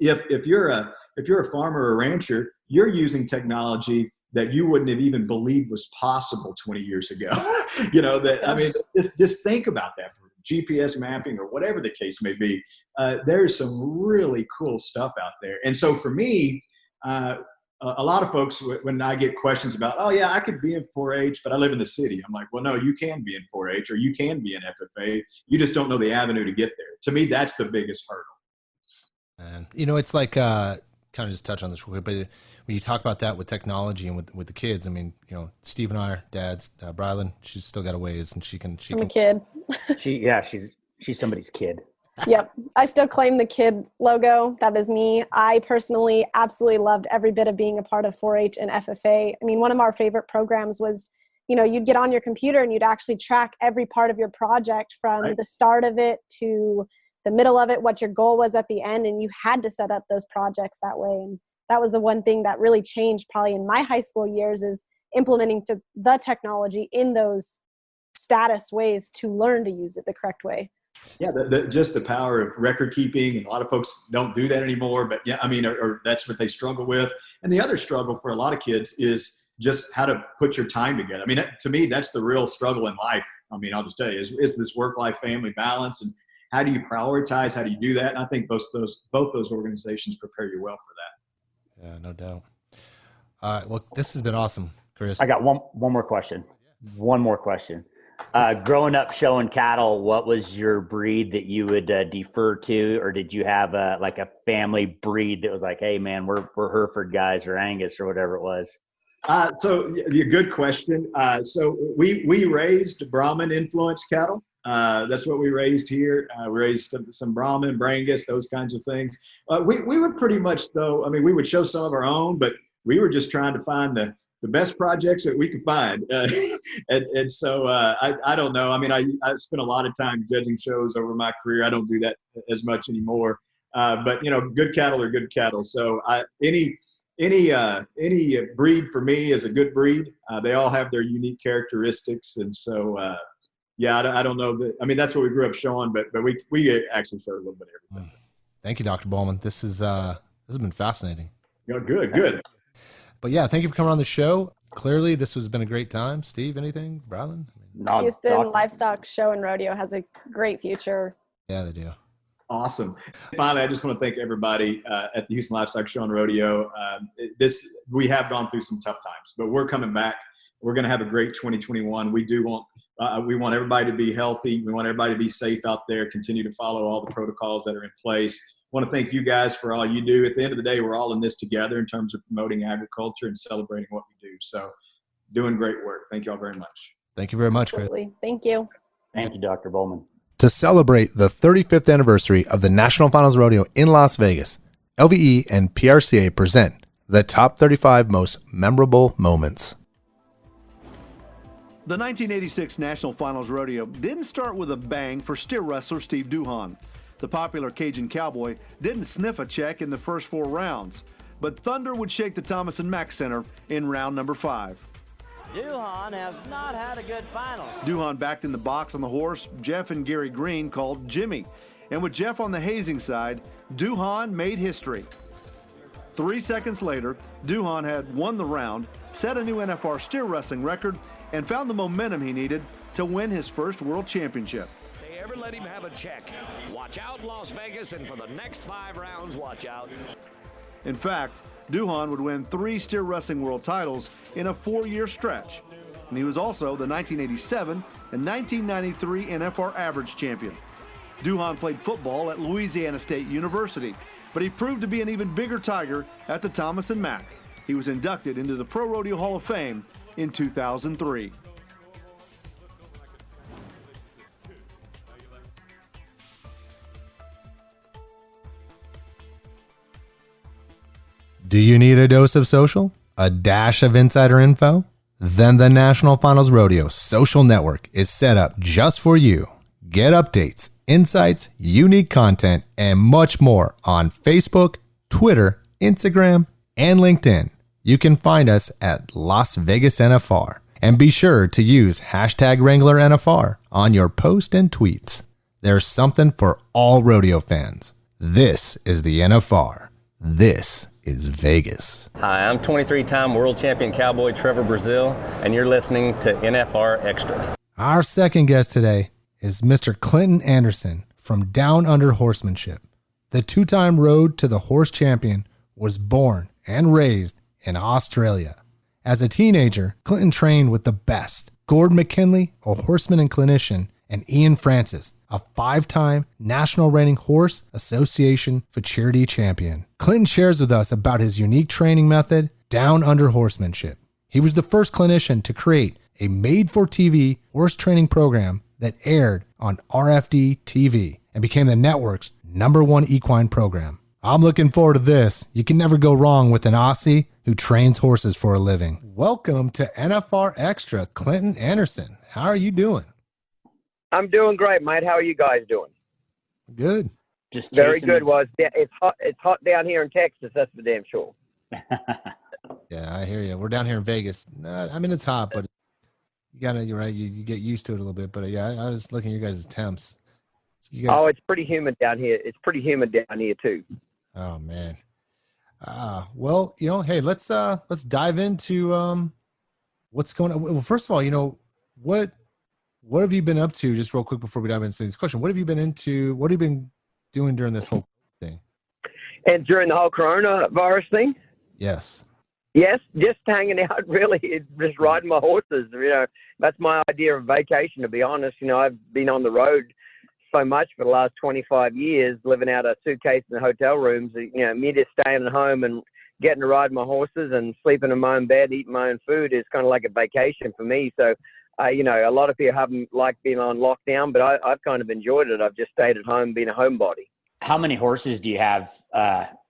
If you're a farmer or a rancher, you're using technology that you wouldn't have even believed was possible 20 years ago. Just think about that. GPS mapping or whatever the case may be. There's some really cool stuff out there. And so for me, a lot of folks, when I get questions about, oh yeah, I could be in 4-H, but I live in the city. I'm like, well, no, you can be in 4-H or you can be in FFA. You just don't know the avenue to get there. To me, that's the biggest hurdle. And it's like, kind of just touch on this real quick, but when you talk about that with technology and with the kids, I mean, Steve and I are dads. Brylan, she's still got a ways, and she can. I'm a kid. She's somebody's kid. Yep. I still claim the kid logo. That is me. I personally absolutely loved every bit of being a part of 4-H and FFA. I mean, one of our favorite programs was, you'd get on your computer and you'd actually track every part of your project from the start of it to the middle of it, what your goal was at the end. And you had to set up those projects that way. And that was the one thing that really changed probably in my high school years, is implementing the technology in those status ways to learn to use it the correct way. Yeah, just the power of record keeping, and a lot of folks don't do that anymore. But yeah, I mean, or that's what they struggle with. And the other struggle for a lot of kids is just how to put your time together. I mean, to me, that's the real struggle in life. I mean, I'll just tell you, is this work-life family balance, and how do you prioritize? How do you do that? And I think both those organizations prepare you well for that. Yeah, no doubt. All right, well, this has been awesome, Chris. I got one more question. One more question. Growing up showing cattle, what was your breed that you would defer to, or did you have a family breed that was like, hey man, we're Hereford guys or Angus or whatever it was? So a good question. So we raised Brahman influenced cattle. That's what we raised here. We raised some Brahman, Brangus, those kinds of things. We were pretty much, though, I mean, we would show some of our own, but we were just trying to find the best projects that we could find. And so I don't know. I mean, I spent a lot of time judging shows over my career. I don't do that as much anymore. But, good cattle are good cattle. So any breed for me is a good breed. They all have their unique characteristics. And so, I don't know that. I mean, that's what we grew up showing, but we actually showed a little bit of everything. Thank you, Dr. Boleman. This has been fascinating. Good. But yeah, thank you for coming on the show. Clearly, this has been a great time. Steve, anything? Brylan? Houston Livestock Show and Rodeo has a great future. Yeah, they do. Awesome. Finally, I just want to thank everybody at the Houston Livestock Show and Rodeo. We have gone through some tough times, but we're coming back. We're going to have a great 2021. We want everybody to be healthy. We want everybody to be safe out there, continue to follow all the protocols that are in place. I want to thank you guys for all you do. At the end of the day, we're all in this together in terms of promoting agriculture and celebrating what we do. So doing great work. Thank you all very much. Thank you very much, Chris. Absolutely. Thank you. Thank you, Dr. Boleman. To celebrate the 35th anniversary of the National Finals Rodeo in Las Vegas, LVE and PRCA present the top 35 most memorable moments. The 1986 National Finals Rodeo didn't start with a bang for steer wrestler Steve Duhon. The popular Cajun cowboy didn't sniff a check in the first 4 rounds, but thunder would shake the Thomas & Mack Center in round number 5. Duhon has not had a good finals. Duhon backed in the box on the horse Jeff and Gary Green called Jimmy. And with Jeff on the hazing side, Duhon made history. 3 seconds later, Duhon had won the round, set a new NFR steer wrestling record, and found the momentum he needed to win his first world championship. They ever let him have a check? Watch out, Las Vegas, and for the next 5 rounds, watch out. In fact, Duhon would win 3 steer wrestling world titles in a 4-year stretch. And he was also the 1987 and 1993 NFR average champion. Duhon played football at Louisiana State University, but he proved to be an even bigger tiger at the Thomas & Mack. He was inducted into the Pro Rodeo Hall of Fame in 2003. Do you need a dose of social? A dash of insider info? Then the National Finals Rodeo social network is set up just for you. Get updates, insights, unique content, and much more on Facebook, Twitter, Instagram, and LinkedIn. You can find us at Las Vegas NFR. And be sure to use hashtag Wrangler NFR on your post and tweets. There's something for all rodeo fans. This is the NFR. This is Vegas. Hi, I'm 23-time world champion cowboy Trevor Brazil, and you're listening to NFR Extra. Our second guest today is Mr. Clinton Anderson from Downunder Horsemanship. The two-time Road to the Horse champion was born and raised in Australia. As a teenager, Clinton trained with the best: Gord McKinley, a horseman and clinician, and Ian Francis, a 5-time National Reining Horse Association for Charity champion. Clinton shares with us about his unique training method, Downunder Horsemanship. He was the first clinician to create a made-for-TV horse training program that aired on RFD TV and became the network's #1 equine program. I'm looking forward to this. You can never go wrong with an Aussie who trains horses for a living. Welcome to NFR Extra, Clinton Anderson. How are you doing? I'm doing great, mate. How are you guys doing? Good. Just very good. It's hot. It's hot down here in Texas. That's for damn sure. Yeah, I hear you. We're down here in Vegas. I mean, it's hot, but you're right. You get used to it a little bit. But yeah, I was looking at your guys' temps. It's pretty humid down here. It's pretty humid down here too. Oh man. Well, hey, let's dive into what's going on. Well, first of all, what have you been up to, just real quick before we dive into this question? What have you been into? What have you been doing during this whole thing? And during the whole coronavirus thing? Yes. Yes, just hanging out, really, just riding my horses. That's my idea of vacation, to be honest. I've been on the road so much for the last 25 years, living out of suitcases in hotel rooms. Me just staying at home and getting to ride my horses and sleeping in my own bed, eating my own food is kind of like a vacation for me. So, a lot of people haven't liked being on lockdown, but I've kind of enjoyed it. I've just stayed at home being a homebody. How many horses do you have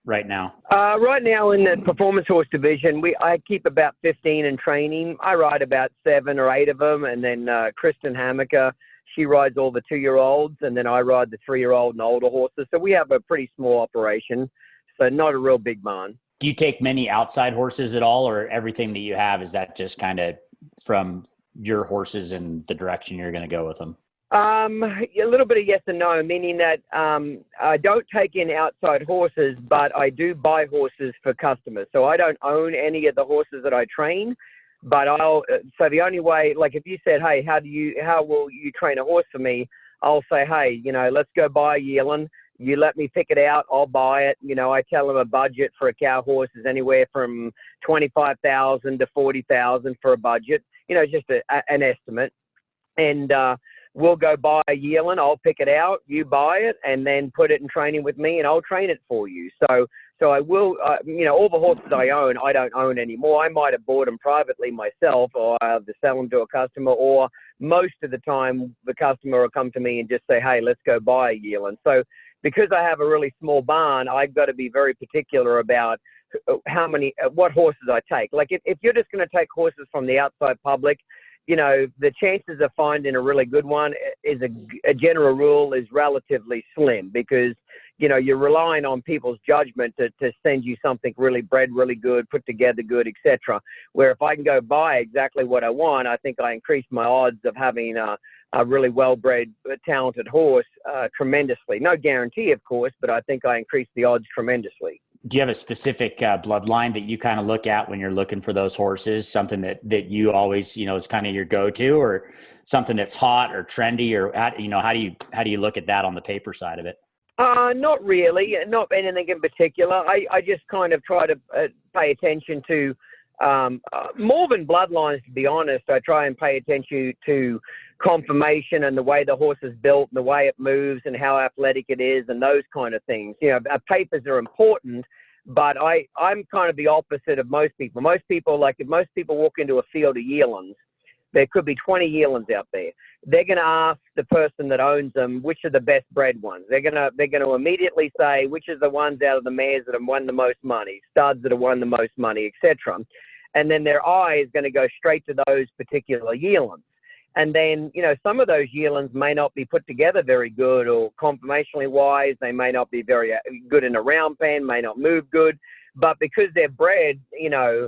right now? Right now in the performance horse division, I keep about 15 in training. I ride about 7 or 8 of them. And then Kristen Hammaker, she rides all the 2-year-olds. And then I ride the 3-year-old and older horses. So we have a pretty small operation. So not a real big barn. Do you take many outside horses at all, or everything that you have, is that just kind of from your horses and the direction you're going to go with them? A little bit of yes and no, meaning that I don't take in outside horses, but I do buy horses for customers. So I don't own any of the horses that I train, but so the only way, like if you said, hey, how will you train a horse for me? I'll say, hey, let's go buy a yearling. You let me pick it out, I'll buy it. I tell them a budget for a cow horse is anywhere from $25,000 to $40,000 for a budget. Just an estimate. And we'll go buy a yearling. I'll pick it out. You buy it, and then put it in training with me, and I'll train it for you. So I will. All the horses I own, I don't own anymore. I might have bought them privately myself, or I have to sell them to a customer. Or most of the time, the customer will come to me and just say, "Hey, let's go buy a yearling." So because I have a really small barn, I've got to be very particular about what horses I take. Like if you're just going to take horses from the outside public, the chances of finding a really good one is a general rule is relatively slim, because, you're relying on people's judgment to send you something really bred, really good, put together good, etc. Where if I can go buy exactly what I want, I think I increase my odds of having a really well-bred, talented horse tremendously. No guarantee, of course, but I think I increase the odds tremendously. Do you have a specific bloodline that you kind of look at when you're looking for those horses? Something that you always, is kind of your go-to, or something that's hot or trendy, or how do you look at that on the paper side of it? Not really, not anything in particular. I just kind of try to pay attention to more than bloodlines, to be honest. I try and pay attention to conformation and the way the horse is built and the way it moves and how athletic it is and those kind of things. Papers are important, But I'm kind of the opposite of most people. Most people, like if most people walk into a field of yearlings, there could be 20 yearlings out there. They're going to ask the person that owns them, which are the best bred ones. They're going to immediately say, which are the ones out of the mares that have won the most money, studs that have won the most money, etc. And then their eye is going to go straight to those particular yearlings. And then, you know, some of those yearlings may not be put together very good, or conformationally wise, they may not be very good in a round pen, may not move good. But because they're bred, you know,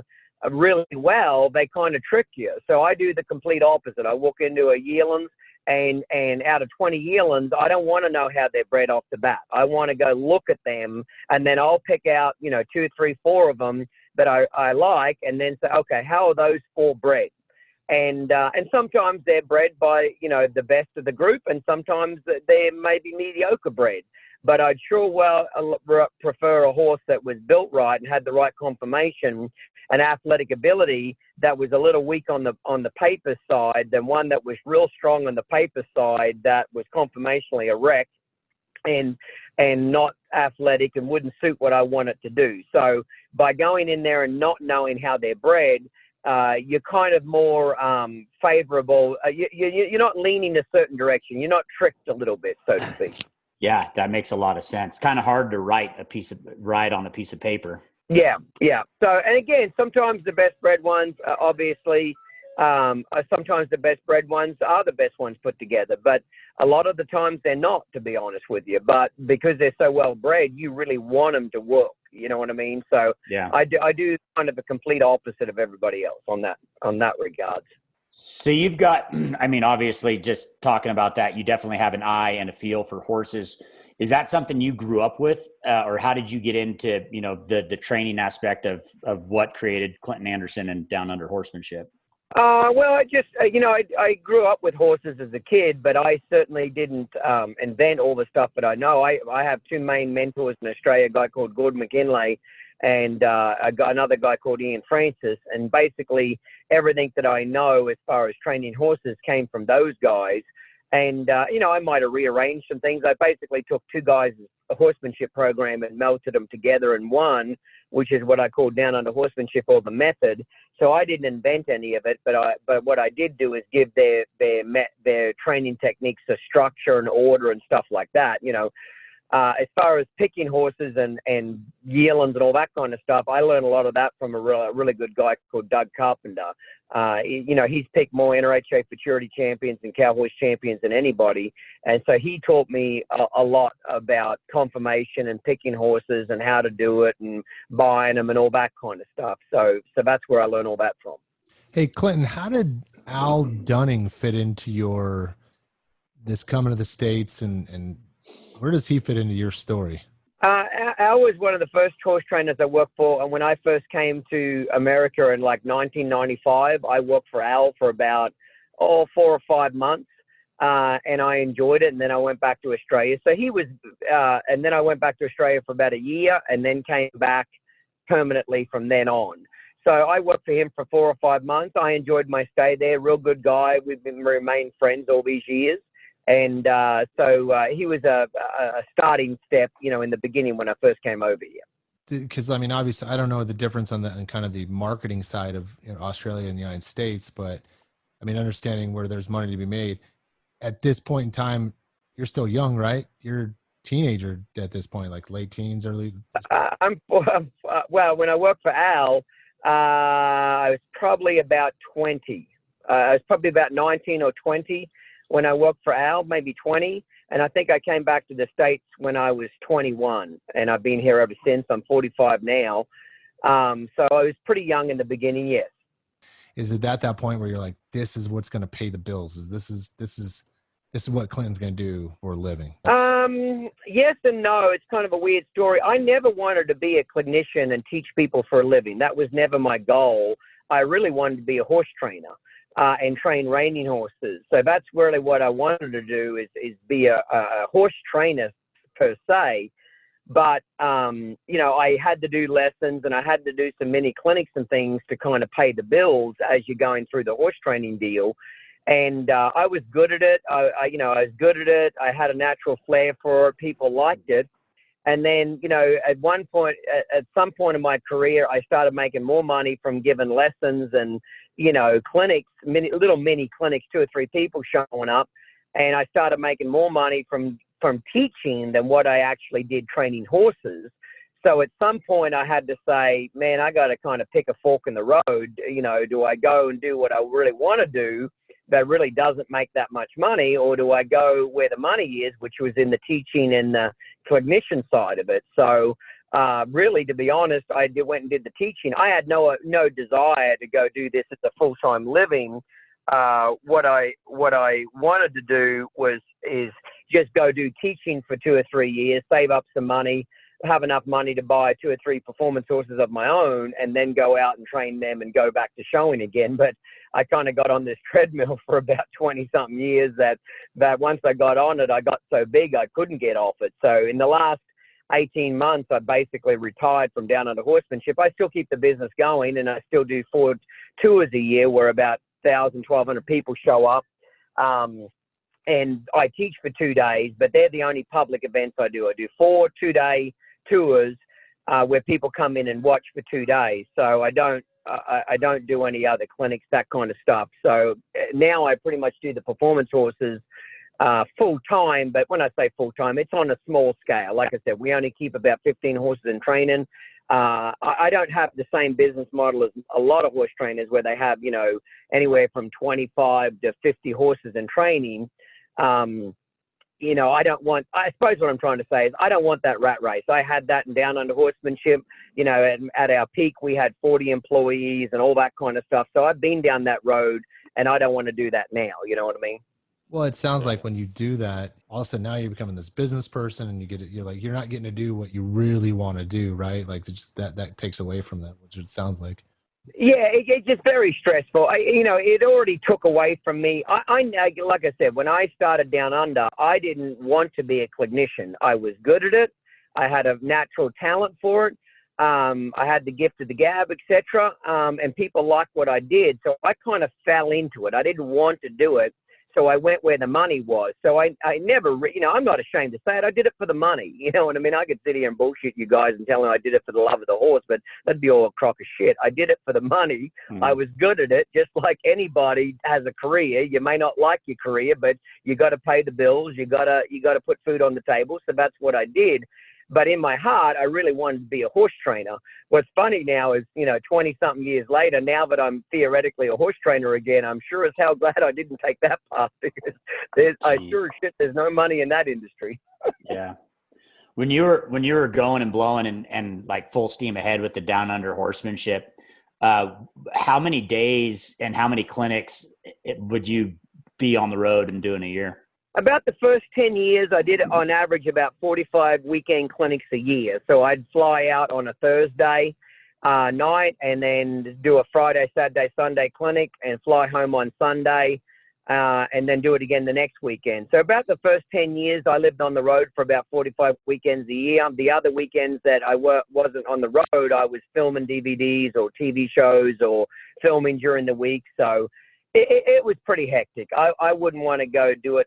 really well, they kind of trick you. So I do the complete opposite. I walk into a yearling, and out of 20 yearlings, I don't want to know how they're bred off the bat. I want to go look at them, and then I'll pick out, you know, 2, 3, 4 of them that I like, and then say, okay, how are those 4 bred? And sometimes they're bred by, you know, the best of the group, and sometimes they may be mediocre bred. But I'd sure prefer a horse that was built right and had the right conformation and athletic ability that was a little weak on the paper side than one that was real strong on the paper side that was conformationally erect and not athletic and wouldn't suit what I want it to do. So by going in there and not knowing how they're bred, you're kind of more favorable. You're not leaning a certain direction. You're not tricked a little bit, so to speak. Yeah, that makes a lot of sense. Kind of hard to write on a piece of paper. Yeah. So, and again, sometimes the best bred ones, obviously, sometimes the best bred ones are the best ones put together, but a lot of the times they're not, to be honest with you. But because they're so well bred, you really want them to work. You know what I mean? So yeah, I do kind of the complete opposite of everybody else on that regards. So you've got, I mean, obviously just talking about that, you definitely have an eye and a feel for horses. Is that something you grew up with, or how did you get into, you know, the training aspect of what created Clinton Anderson and Downunder Horsemanship? Well, I just, you know, I grew up with horses as a kid, but I certainly didn't invent all the stuff that I know. I have 2 main mentors in Australia, a guy called Gordon McKinley and another guy called Ian Francis. And basically everything that I know as far as training horses came from those guys. And, you know, I might have rearranged some things. I basically took 2 guys' horsemanship program and melted them together in one, which is what I call Downunder Horsemanship, or the method. So I didn't invent any of it, but what I did do is give their training techniques a structure and order and stuff like that. You know, as far as picking horses and yearlings and all that kind of stuff, I learned a lot of that from a really good guy called Doug Carpenter. You know, he's picked more NRHA Futurity champions and Cowboys champions than anybody. And so he taught me a lot about conformation and picking horses and how to do it and buying them and all that kind of stuff. So that's where I learned all that from. Hey, Clinton, how did Al Dunning fit into this coming to the States, and where does he fit into your story? Al was one of the first horse trainers I worked for. And when I first came to America in like 1995, I worked for Al for about 4 or 5 months. And I enjoyed it. And then I went back to Australia. So he was, and then I went back to Australia for about a year and then came back permanently from then on. So I worked for him for 4 or 5 months. I enjoyed my stay there. Real good guy. We've remained friends all these years. And so he was a starting step, you know, in the beginning when I first came over here. Because, I mean, obviously, I don't know the difference on kind of the marketing side of, you know, Australia and the United States, but, I mean, understanding where there's money to be made. At this point in time, you're still young, right? You're a teenager at this point, like late teens, early. Well, when I worked for Al, I was probably about 20. I was probably about 19 or 20. When I worked for Al, maybe 20. And I think I came back to the States when I was 21. And I've been here ever since. I'm 45 now. So I was pretty young in the beginning, yes. Is it at that point where you're like, this is what's going to pay the bills? This is what Clinton's going to do for a living? Yes and no. It's kind of a weird story. I never wanted to be a clinician and teach people for a living. That was never my goal. I really wanted to be a horse trainer. And train reining horses. So that's really what I wanted to do is be a horse trainer per se. But, you know, I had to do lessons and I had to do some mini clinics and things to kind of pay the bills as you're going through the horse training deal. And I was good at it. I was good at it. I had a natural flair for it. People liked it. And then, at one point, at some point in my career, I started making more money from giving lessons and, clinics, little mini clinics, 2 or 3 people showing up. And I started making more money from teaching than what I actually did training horses. So at some point I had to say, man, I got to kind of pick a fork in the road. Do I go and do what I really want to do that really doesn't make that much money, or do I go where the money is, which was in the teaching and the clinician side of it? So really, to be honest, went and did the teaching. I had no desire to go do this as a full-time living. What I wanted to do is just go do teaching for 2 or 3 years, save up some money, have enough money to buy 2 or 3 performance horses of my own, and then go out and train them and go back to showing again. But I kind of got on this treadmill for about 20 something years that once I got on it, I got so big I couldn't get off it. So in the last 18 months, I basically retired from Downunder Horsemanship. I still keep the business going, and I still do 4 tours a year where about 1,000, 1,200 people show up. And I teach for 2 days, but they're the only public events I do. I do 4 2-day tours where people come in and watch for 2 days. So I don't do any other clinics, that kind of stuff. So now I pretty much do the performance horses full time. But when I say full time, it's on a small scale. Like I said, we only keep about 15 horses in training. I don't have the same business model as a lot of horse trainers where they have, anywhere from 25 to 50 horses in training. I suppose what I'm trying to say is I don't want that rat race. I had that in Downunder Horsemanship. At our peak, we had 40 employees and all that kind of stuff. So I've been down that road, and I don't want to do that now. You know what I mean? Well, it sounds like when you do that, all of a sudden now you're becoming this business person, and you're not getting to do what you really want to do, right? Like just that takes away from that, which it sounds like. Yeah, it's just very stressful. It already took away from me. I like I said, when I started Down Under, I didn't want to be a clinician. I was good at it. I had a natural talent for it. I had the gift of the gab, etc. And people liked what I did. So I kind of fell into it. I didn't want to do it. So I went where the money was. So I never, I'm not ashamed to say it. I did it for the money. You know what I mean? I could sit here and bullshit you guys and tell them I did it for the love of the horse, but that'd be all a crock of shit. I did it for the money. I was good at it. Just like anybody has a career. You may not like your career, but you got to pay the bills. You got to put food on the table. So that's what I did. But in my heart, I really wanted to be a horse trainer. What's funny now is, 20-something years later, now that I'm theoretically a horse trainer again, I'm sure as hell glad I didn't take that path because there's no money in that industry. Yeah. When you were going and blowing and like full steam ahead with the Downunder Horsemanship, how many days and how many clinics would you be on the road and doing a year? About the first 10 years, I did on average about 45 weekend clinics a year. So I'd fly out on a Thursday night and then do a Friday, Saturday, Sunday clinic and fly home on Sunday and then do it again the next weekend. So about the first 10 years, I lived on the road for about 45 weekends a year. The other weekends that I wasn't on the road, I was filming DVDs or TV shows or filming during the week. So it was pretty hectic. I wouldn't want to go do it.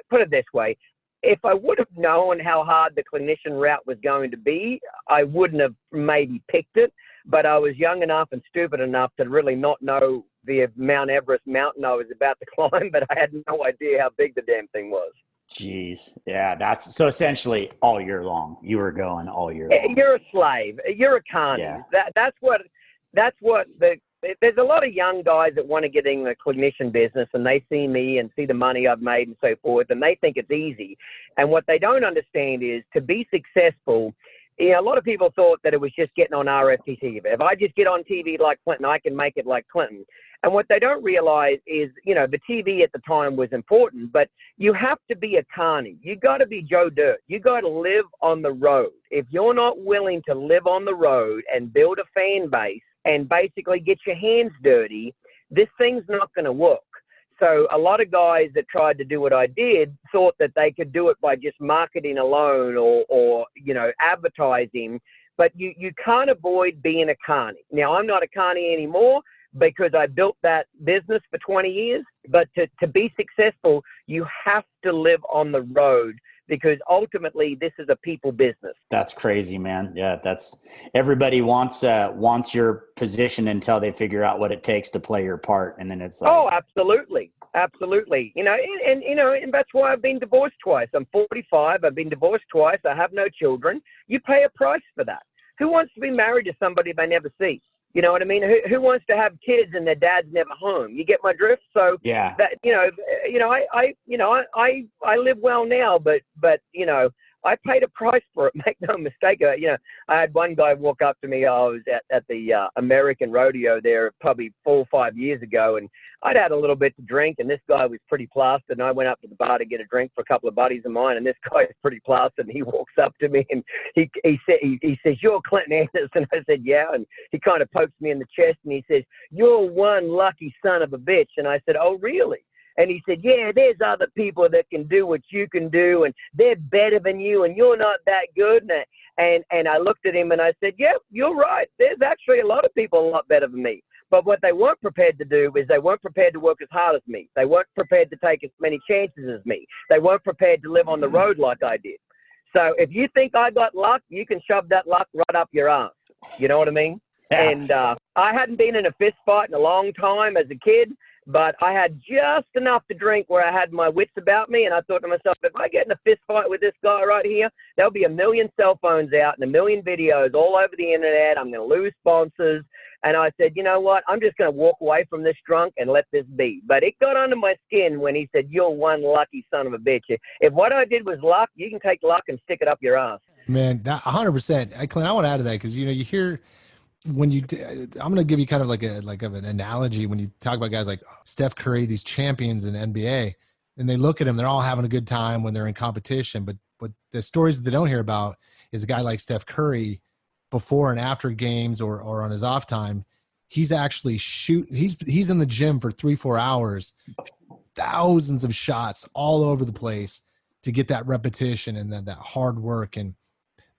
Put it this way. If I would have known how hard the clinician route was going to be, I wouldn't have maybe picked it. But I was young enough and stupid enough to really not know the Mount Everest mountain I was about to climb, but I had no idea how big the damn thing was. Jeez. Yeah. That's so essentially all year long. You were going all year long. You're a slave. You're a carny. Yeah. That's what there's a lot of young guys that want to get in the clinician business and they see me and see the money I've made and so forth, and they think it's easy. And what they don't understand is to be successful, a lot of people thought that it was just getting on RFTV. If I just get on TV like Clinton, I can make it like Clinton. And what they don't realize is, the TV at the time was important, but you have to be a carny. You got to be Joe Dirt. You got to live on the road. If you're not willing to live on the road and build a fan base and basically get your hands dirty, this thing's not going to work. So a lot of guys that tried to do what I did thought that they could do it by just marketing alone or advertising, but you can't avoid being a carny. Now, I'm not a carny anymore because I built that business for 20 years, but to be successful, you have to live on the road because ultimately this is a people business. That's crazy, man. Yeah, that's everybody wants your position until they figure out what it takes to play your part, and then it's like, oh, absolutely. You know, and that's why I've been divorced twice. I'm 45. I've been divorced twice. I have no children. You pay a price for that. Who wants to be married to somebody they never see? You know what I mean? Who wants to have kids and their dad's never home? You get my drift? So yeah, that, I live well now, but you know, I paid a price for it. Make no mistake. You know, I had one guy walk up to me. I was at the American Rodeo there probably 4 or 5 years ago, and I'd had a little bit to drink, and this guy was pretty plastered. And I went up to the bar to get a drink for a couple of buddies of mine, and this guy is pretty plastered. And he walks up to me, and he says, "You're Clinton Anderson." I said, "Yeah," and he kind of pokes me in the chest, and he says, "You're one lucky son of a bitch." And I said, "Oh, really?" And he said, "Yeah, there's other people that can do what you can do, and they're better than you, and you're not that good." And I looked at him and I said, "Yeah, you're right. There's actually a lot of people a lot better than me." But what they weren't prepared to do is they weren't prepared to work as hard as me. They weren't prepared to take as many chances as me. They weren't prepared to live on the road like I did. So if you think I got luck, you can shove that luck right up your ass. You know what I mean? Yeah. And I hadn't been in a fist fight in a long time as a kid, but I had just enough to drink where I had my wits about me. And I thought to myself, if I get in a fist fight with this guy right here, there'll be 1 million cell phones out and 1 million videos all over the internet. I'm going to lose sponsors. And I said, you know what? I'm just going to walk away from this drunk and let this be. But it got under my skin when he said, "You're one lucky son of a bitch." If what I did was luck, you can take luck and stick it up your ass. Man, that 100%. Clint, I want to add to that because, you know, you hear when I'm going to give you kind of like an analogy when you talk about guys like Steph Curry, these champions in NBA, and they look at them, they're all having a good time when they're in competition. But the stories that they don't hear about is a guy like Steph Curry before and after games or on his off time, he's actually he's in the gym for 3-4 hours, thousands of shots all over the place to get that repetition and that hard work. And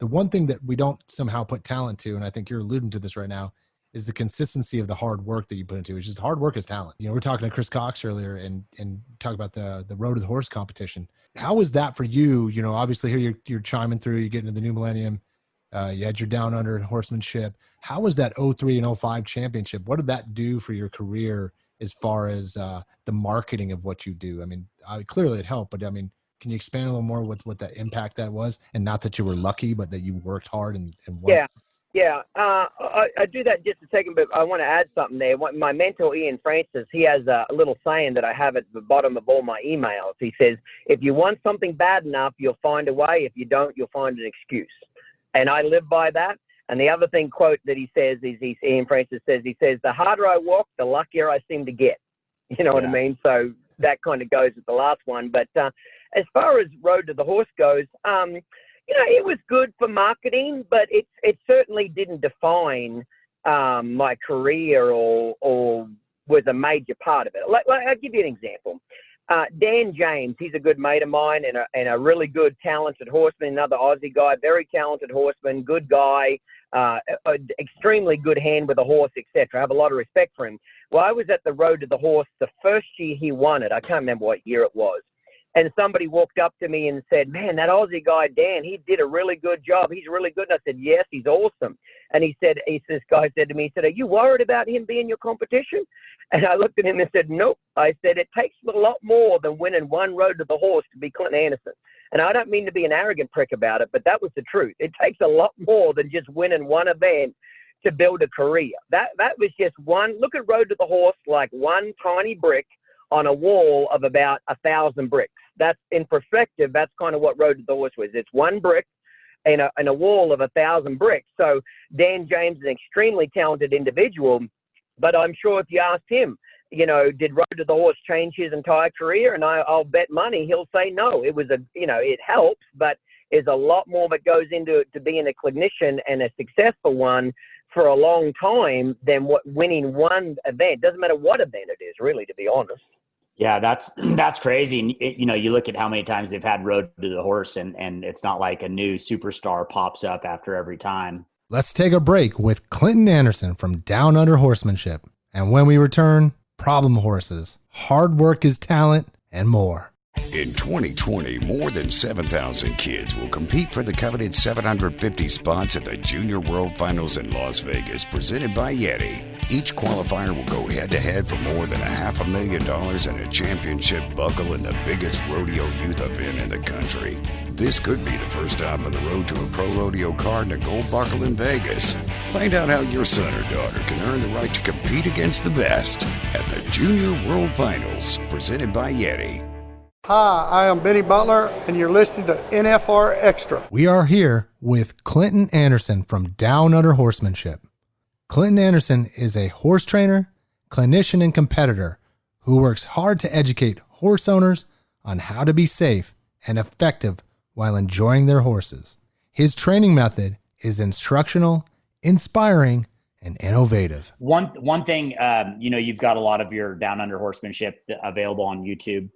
the one thing that we don't somehow put talent to, and I think you're alluding to this right now, is the consistency of the hard work that you put into it. It's just hard work is talent. You know, we're talking to Chris Cox earlier and talk about the Road to the Horse competition. How was that for you? You know, obviously here you're chiming through, you get into the new millennium. You had your Downunder Horsemanship. How was that 03 and 05 championship? What did that do for your career as far as the marketing of what you do? I mean, clearly it helped, but I mean, can you expand a little more with what the impact that was? And not that you were lucky, but that you worked hard and won. Yeah. I do that in just a second, but I want to add something there. My mentor, Ian Francis, he has a little saying that I have at the bottom of all my emails. He says, if you want something bad enough, you'll find a way. If you don't, you'll find an excuse. And I live by that. And the other quote that he says is, Ian Francis says, the harder I walk, the luckier I seem to get. You know what I mean? So that kind of goes with the last one. But as far as Road to the Horse goes, you know, it was good for marketing, but it certainly didn't define my career or was a major part of it. Like I'll give you an example. Dan James, he's a good mate of mine and a really good, talented horseman, another Aussie guy, very talented horseman, good guy, extremely good hand with a horse, etc. I have a lot of respect for him. Well, I was at the Road to the Horse the first year he won it. I can't remember what year it was. And somebody walked up to me and said, "Man, that Aussie guy, Dan, he did a really good job. He's really good." And I said, "Yes, he's awesome." And this guy said to me, he said, "Are you worried about him being your competition?" And I looked at him and said, "Nope." I said, "It takes a lot more than winning one Road to the Horse to be Clinton Anderson." And I don't mean to be an arrogant prick about it, but that was the truth. It takes a lot more than just winning one event to build a career. That was just one. Look at Road to the Horse like one tiny brick on a wall of about 1,000 bricks. That's in perspective. That's kind of what Road to the Horse was. It's one brick in a wall of 1,000 bricks. So Dan James is an extremely talented individual, but I'm sure if you asked him, you know, did Road to the Horse change his entire career? And I'll bet money he'll say no. It was it helps, but there's a lot more that goes into it to being a clinician and a successful one for a long time than winning one event. Doesn't matter what event it is, really, to be honest. Yeah, that's crazy. And you look at how many times they've had Road to the Horse, and it's not like a new superstar pops up after every time. Let's take a break with Clinton Anderson from Downunder Horsemanship. And when we return, problem horses, hard work is talent, and more. In 2020, more than 7,000 kids will compete for the coveted 750 spots at the Junior World Finals in Las Vegas, presented by Yeti. Each qualifier will go head-to-head for more than $500,000 and a championship buckle in the biggest rodeo youth event in the country. This could be the first stop on the road to a pro rodeo card and a gold buckle in Vegas. Find out how your son or daughter can earn the right to compete against the best at the Junior World Finals, presented by Yeti. Hi, I am Benny Butler, and you're listening to NFR Extra. We are here with Clinton Anderson from Downunder Horsemanship. Clinton Anderson is a horse trainer, clinician, and competitor who works hard to educate horse owners on how to be safe and effective while enjoying their horses. His training method is instructional, inspiring, and innovative. One thing, you've got a lot of your Downunder Horsemanship available on YouTube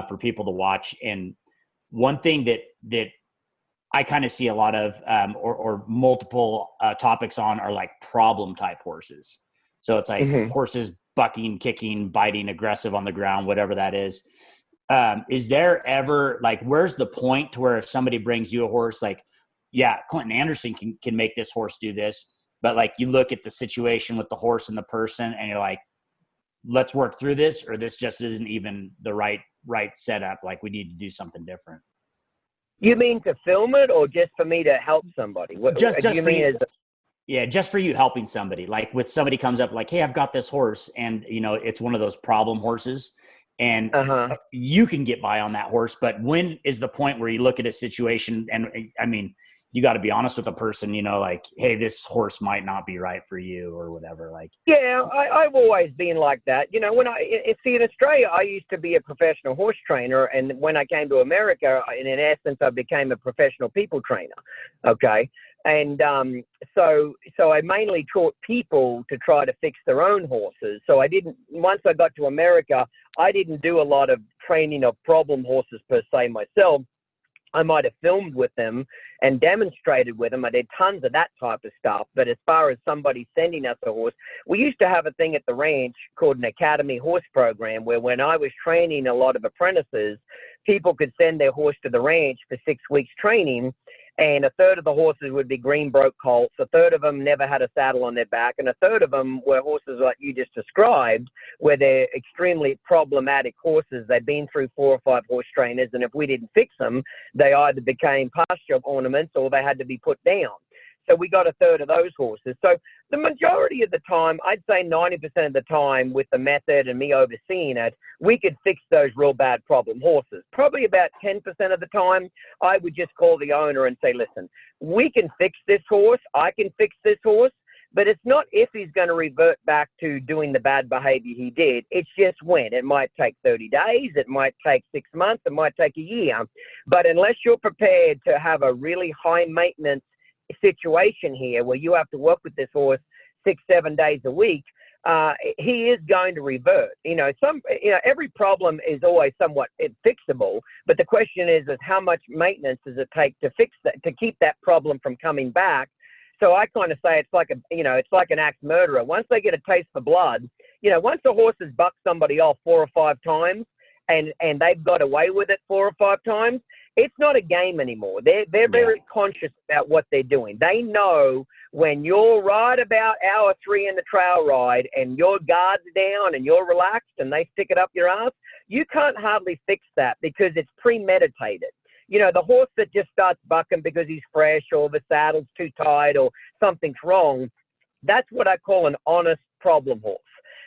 for people to watch. And one thing that I kind of see a lot of, or multiple topics on, are like problem type horses. So it's like horses bucking, kicking, biting, aggressive on the ground, whatever that is. Is there ever, like, where's the point to where if somebody brings you a horse, like, yeah, Clinton Anderson can make this horse do this, but like you look at the situation with the horse and the person and you're like, let's work through this, or this just isn't even the right setup. Like, we need to do something different. You mean to film it, or just for me to help somebody? Just for you. Yeah, just for you helping somebody. Like, with somebody comes up like, hey, I've got this horse, and it's one of those problem horses, and you can get by on that horse. But when is the point where you look at a situation, and I mean, you got to be honest with a person, like, hey, this horse might not be right for you or whatever. Like, yeah, I've always been like that. In Australia, I used to be a professional horse trainer. And when I came to America, in essence, I became a professional people trainer. Okay. And so I mainly taught people to try to fix their own horses. So once I got to America, I didn't do a lot of training of problem horses per se myself. I might have filmed with them and demonstrated with them. I did tons of that type of stuff. But as far as somebody sending us a horse, we used to have a thing at the ranch called an Academy Horse Program, where when I was training a lot of apprentices, people could send their horse to the ranch for 6 weeks training. And a third of the horses would be green broke colts. A third of them never had a saddle on their back. And a third of them were horses like you just described, where they're extremely problematic horses. They'd been through 4 or 5 horse trainers. And if we didn't fix them, they either became pasture ornaments or they had to be put down. So we got a third of those horses. So the majority of the time, I'd say 90% of the time, with the method and me overseeing it, we could fix those real bad problem horses. Probably about 10% of the time, I would just call the owner and say, listen, we can fix this horse. I can fix this horse. But it's not if he's going to revert back to doing the bad behavior he did. It's just when. It might take 30 days. It might take 6 months. It might take a year. But unless you're prepared to have a really high maintenance situation here where you have to work with this horse 6-7 days a week, he is going to revert. Every problem is always somewhat fixable, but the question is how much maintenance does it take to fix that, to keep that problem from coming back? So I kind of say it's like an axe murderer. Once they get a taste for blood, once a horse has bucked somebody off 4 or 5 times and they've got away with it 4 or 5 times, it's not a game anymore. They're very conscious about what they're doing. They know when you're right about hour 3 in the trail ride and your guard's down and you're relaxed and they stick it up your ass, you can't hardly fix that because it's premeditated. The horse that just starts bucking because he's fresh or the saddle's too tight or something's wrong, that's what I call an honest problem horse.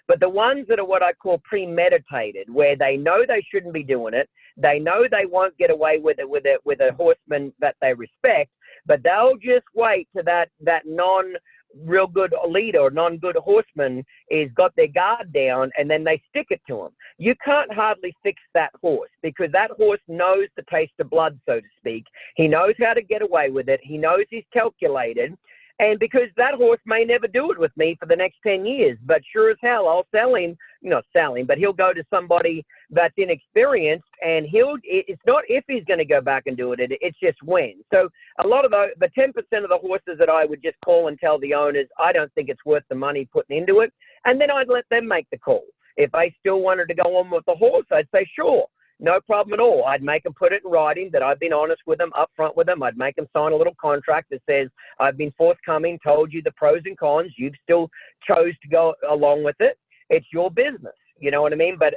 But the ones that are what I call premeditated, where they know they shouldn't be doing it, they know they won't get away with it with a horseman that they respect, but they'll just wait to that non-real good leader or non-good horseman is got their guard down, and then they stick it to him. You can't hardly fix that horse because that horse knows the taste of blood, so to speak. He knows how to get away with it. He knows he's calculated. And because that horse may never do it with me for the next 10 years, but sure as hell, I'll sell him, not sell him, but he'll go to somebody that's inexperienced, and it's not if he's going to go back and do it, it's just when. So a lot of the 10% of the horses that I would just call and tell the owners, I don't think it's worth the money putting into it. And then I'd let them make the call. If they still wanted to go on with the horse, I'd say, sure, no problem at all. I'd make them put it in writing that I've been honest with them, upfront with them. I'd make them sign a little contract that says, I've been forthcoming, told you the pros and cons. You've still chose to go along with it. It's your business. You know what I mean? But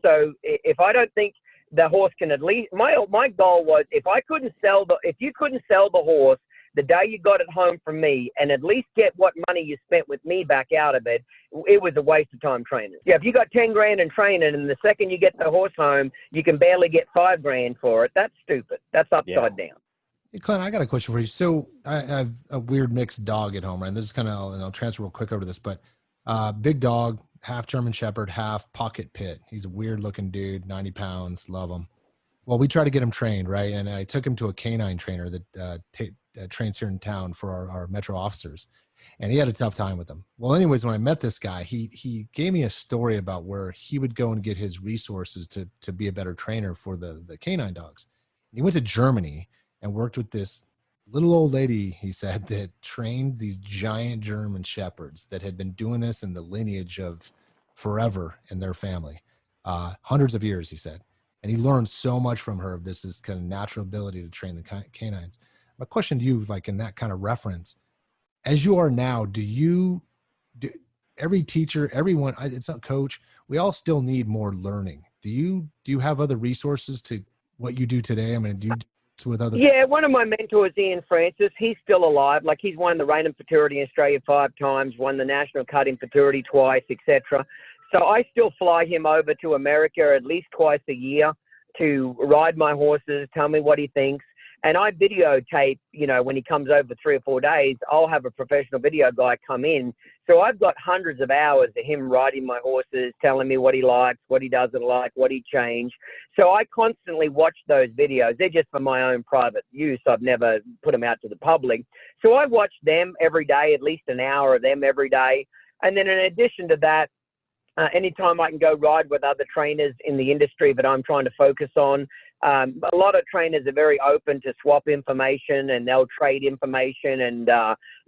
so if I don't think the horse can at least, my goal was if you couldn't sell the horse the day you got it home from me and at least get what money you spent with me back out of it, it was a waste of time training. Yeah, if you got 10 grand in training and the second you get the horse home, you can barely get 5 grand for it, that's stupid. That's upside down. Hey, Clint, I got a question for you. So I have a weird mixed dog at home, right? And this is kind of, and I'll transfer real quick over to this, but big dog, half German Shepherd, half pocket pit. He's a weird looking dude, 90 pounds, love him. Well, we try to get him trained, right? And I took him to a canine trainer that trains here in town for our metro officers, and he had a tough time with them. Well, anyways, when I met this guy, he gave me a story about where he would go and get his resources to be a better trainer for the canine dogs. He went to Germany and worked with this little old lady, he said, that trained these giant German Shepherds that had been doing this in the lineage of forever in their family, hundreds of years, he said. And he learned so much from her of this kind of natural ability to train the canines. My question to you, like in that kind of reference, as you are now, do every teacher, everyone, it's not coach, we all still need more learning. Do you have other resources to what you do today? I mean, do you do this with other Yeah, one of my mentors, Ian Francis, he's still alive. Like he's won the Reign Futurity in Australia 5 times, won the National Cutting Futurity twice, etc. So I still fly him over to America at least twice a year to ride my horses, tell me what he thinks. And I videotape, when he comes over 3 or 4 days, I'll have a professional video guy come in. So I've got hundreds of hours of him riding my horses, telling me what he likes, what he doesn't like, what he changed. So I constantly watch those videos. They're just for my own private use. I've never put them out to the public. So I watch them every day, at least an hour of them every day. And then in addition to that, anytime I can go ride with other trainers in the industry that I'm trying to focus on, a lot of trainers are very open to swap information and they'll trade information, and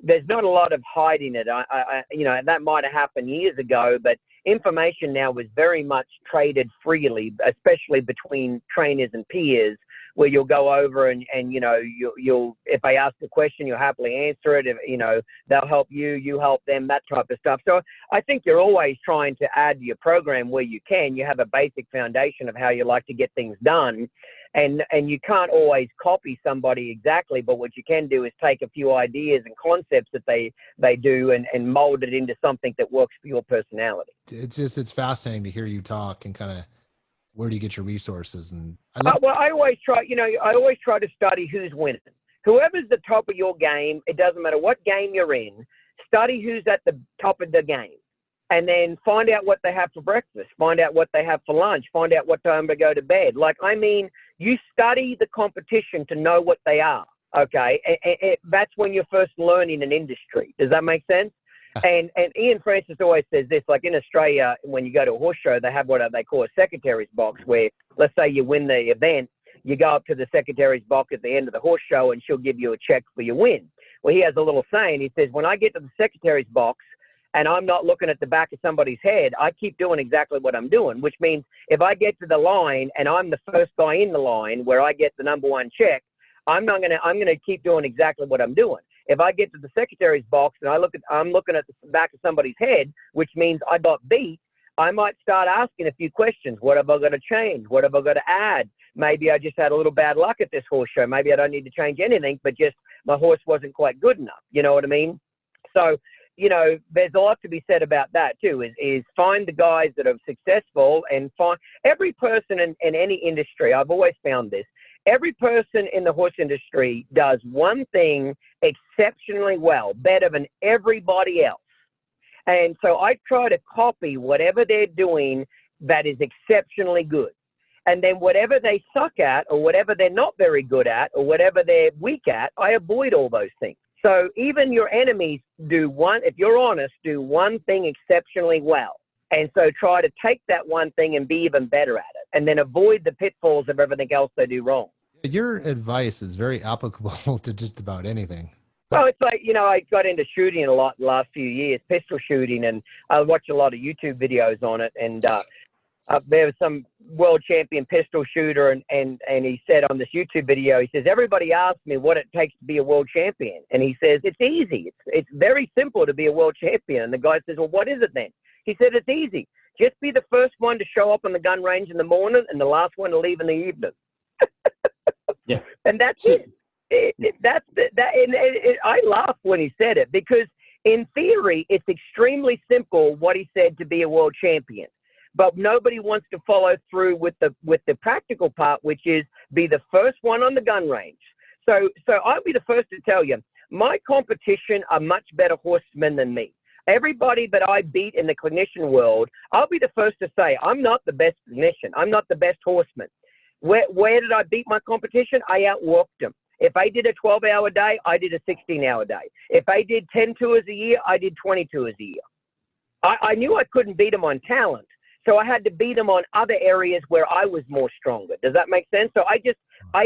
there's not a lot of hiding it. That might have happened years ago, but information now is very much traded freely, especially between trainers and peers, where you'll go over and you'll if they ask a question, you'll happily answer it. If, they'll help you, you help them, that type of stuff. So I think you're always trying to add to your program where you can. You have a basic foundation of how you like to get things done. And you can't always copy somebody exactly, but what you can do is take a few ideas and concepts that they do and mold it into something that works for your personality. It's fascinating to hear you talk and kind of where do you get your resources? And I always try to study who's winning. Whoever's the top of your game, it doesn't matter what game you're in, study who's at the top of the game. And then find out what they have for breakfast, find out what they have for lunch, find out what time to go to bed. You study the competition to know what they are, okay? That's when you're first learning an industry. Does that make sense? And Ian Francis always says this, like in Australia, when you go to a horse show, they have what they call a secretary's box, where let's say you win the event, you go up to the secretary's box at the end of the horse show and she'll give you a check for your win. Well, he has a little saying. He says, when I get to the secretary's box and I'm not looking at the back of somebody's head, I keep doing exactly what I'm doing, which means if I get to the line and I'm the first guy in the line where I get the number one check, I'm going to keep doing exactly what I'm doing. If I get to the secretary's box and I'm looking at the back of somebody's head, which means I got beat, I might start asking a few questions. What have I got to change? What have I got to add? Maybe I just had a little bad luck at this horse show. Maybe I don't need to change anything, but just my horse wasn't quite good enough. You know what I mean? So, there's a lot to be said about that too, is find the guys that are successful and find every person in any industry. I've always found this. Every person in the horse industry does one thing exceptionally well, better than everybody else. And so I try to copy whatever they're doing that is exceptionally good. And then whatever they suck at or whatever they're not very good at or whatever they're weak at, I avoid all those things. So even your enemies if you're honest, do one thing exceptionally well. And so try to take that one thing and be even better at it, and then avoid the pitfalls of everything else they do wrong. Your advice is very applicable to just about anything. Well, it's like, I got into shooting a lot the last few years, pistol shooting, and I watch a lot of YouTube videos on it. And there was some world champion pistol shooter, and he said on this YouTube video, he says, everybody asks me what it takes to be a world champion. And he says, it's easy. It's very simple to be a world champion. And the guy says, well, what is it then? He said, it's easy. Just be the first one to show up on the gun range in the morning and the last one to leave in the evening. Yeah. And that's it. I laughed when he said it, because in theory, it's extremely simple what he said to be a world champion. But nobody wants to follow through with the practical part, which is be the first one on the gun range. So I'll be the first to tell you, my competition are much better horsemen than me. Everybody that I beat in the clinician world, I'll be the first to say, I'm not the best clinician. I'm not the best horseman. Where did I beat my competition? I outworked them. If I did a 12-hour day, I did a 16-hour day. If I did 10 tours a year, I did 20 tours a year. I knew I couldn't beat them on talent. So I had to beat them on other areas where I was more stronger. Does that make sense? So I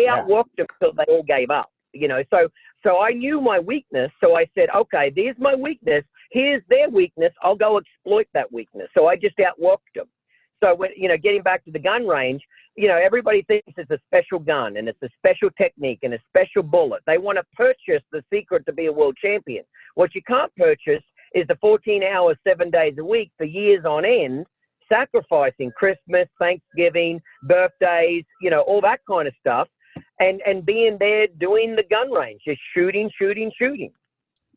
outworked them until they all gave up, you know. So I knew my weakness. So I said, okay, there's my weakness. Here's their weakness. I'll go exploit that weakness. So I just outworked them. So when, you know, getting back to the gun range, you know, everybody thinks it's a special gun and it's a special technique and a special bullet. They want to purchase the secret to be a world champion. What you can't purchase is the 14 hours, 7 days a week for years on end, sacrificing Christmas, Thanksgiving, birthdays, you know, all that kind of stuff, and being there doing the gun range, just shooting.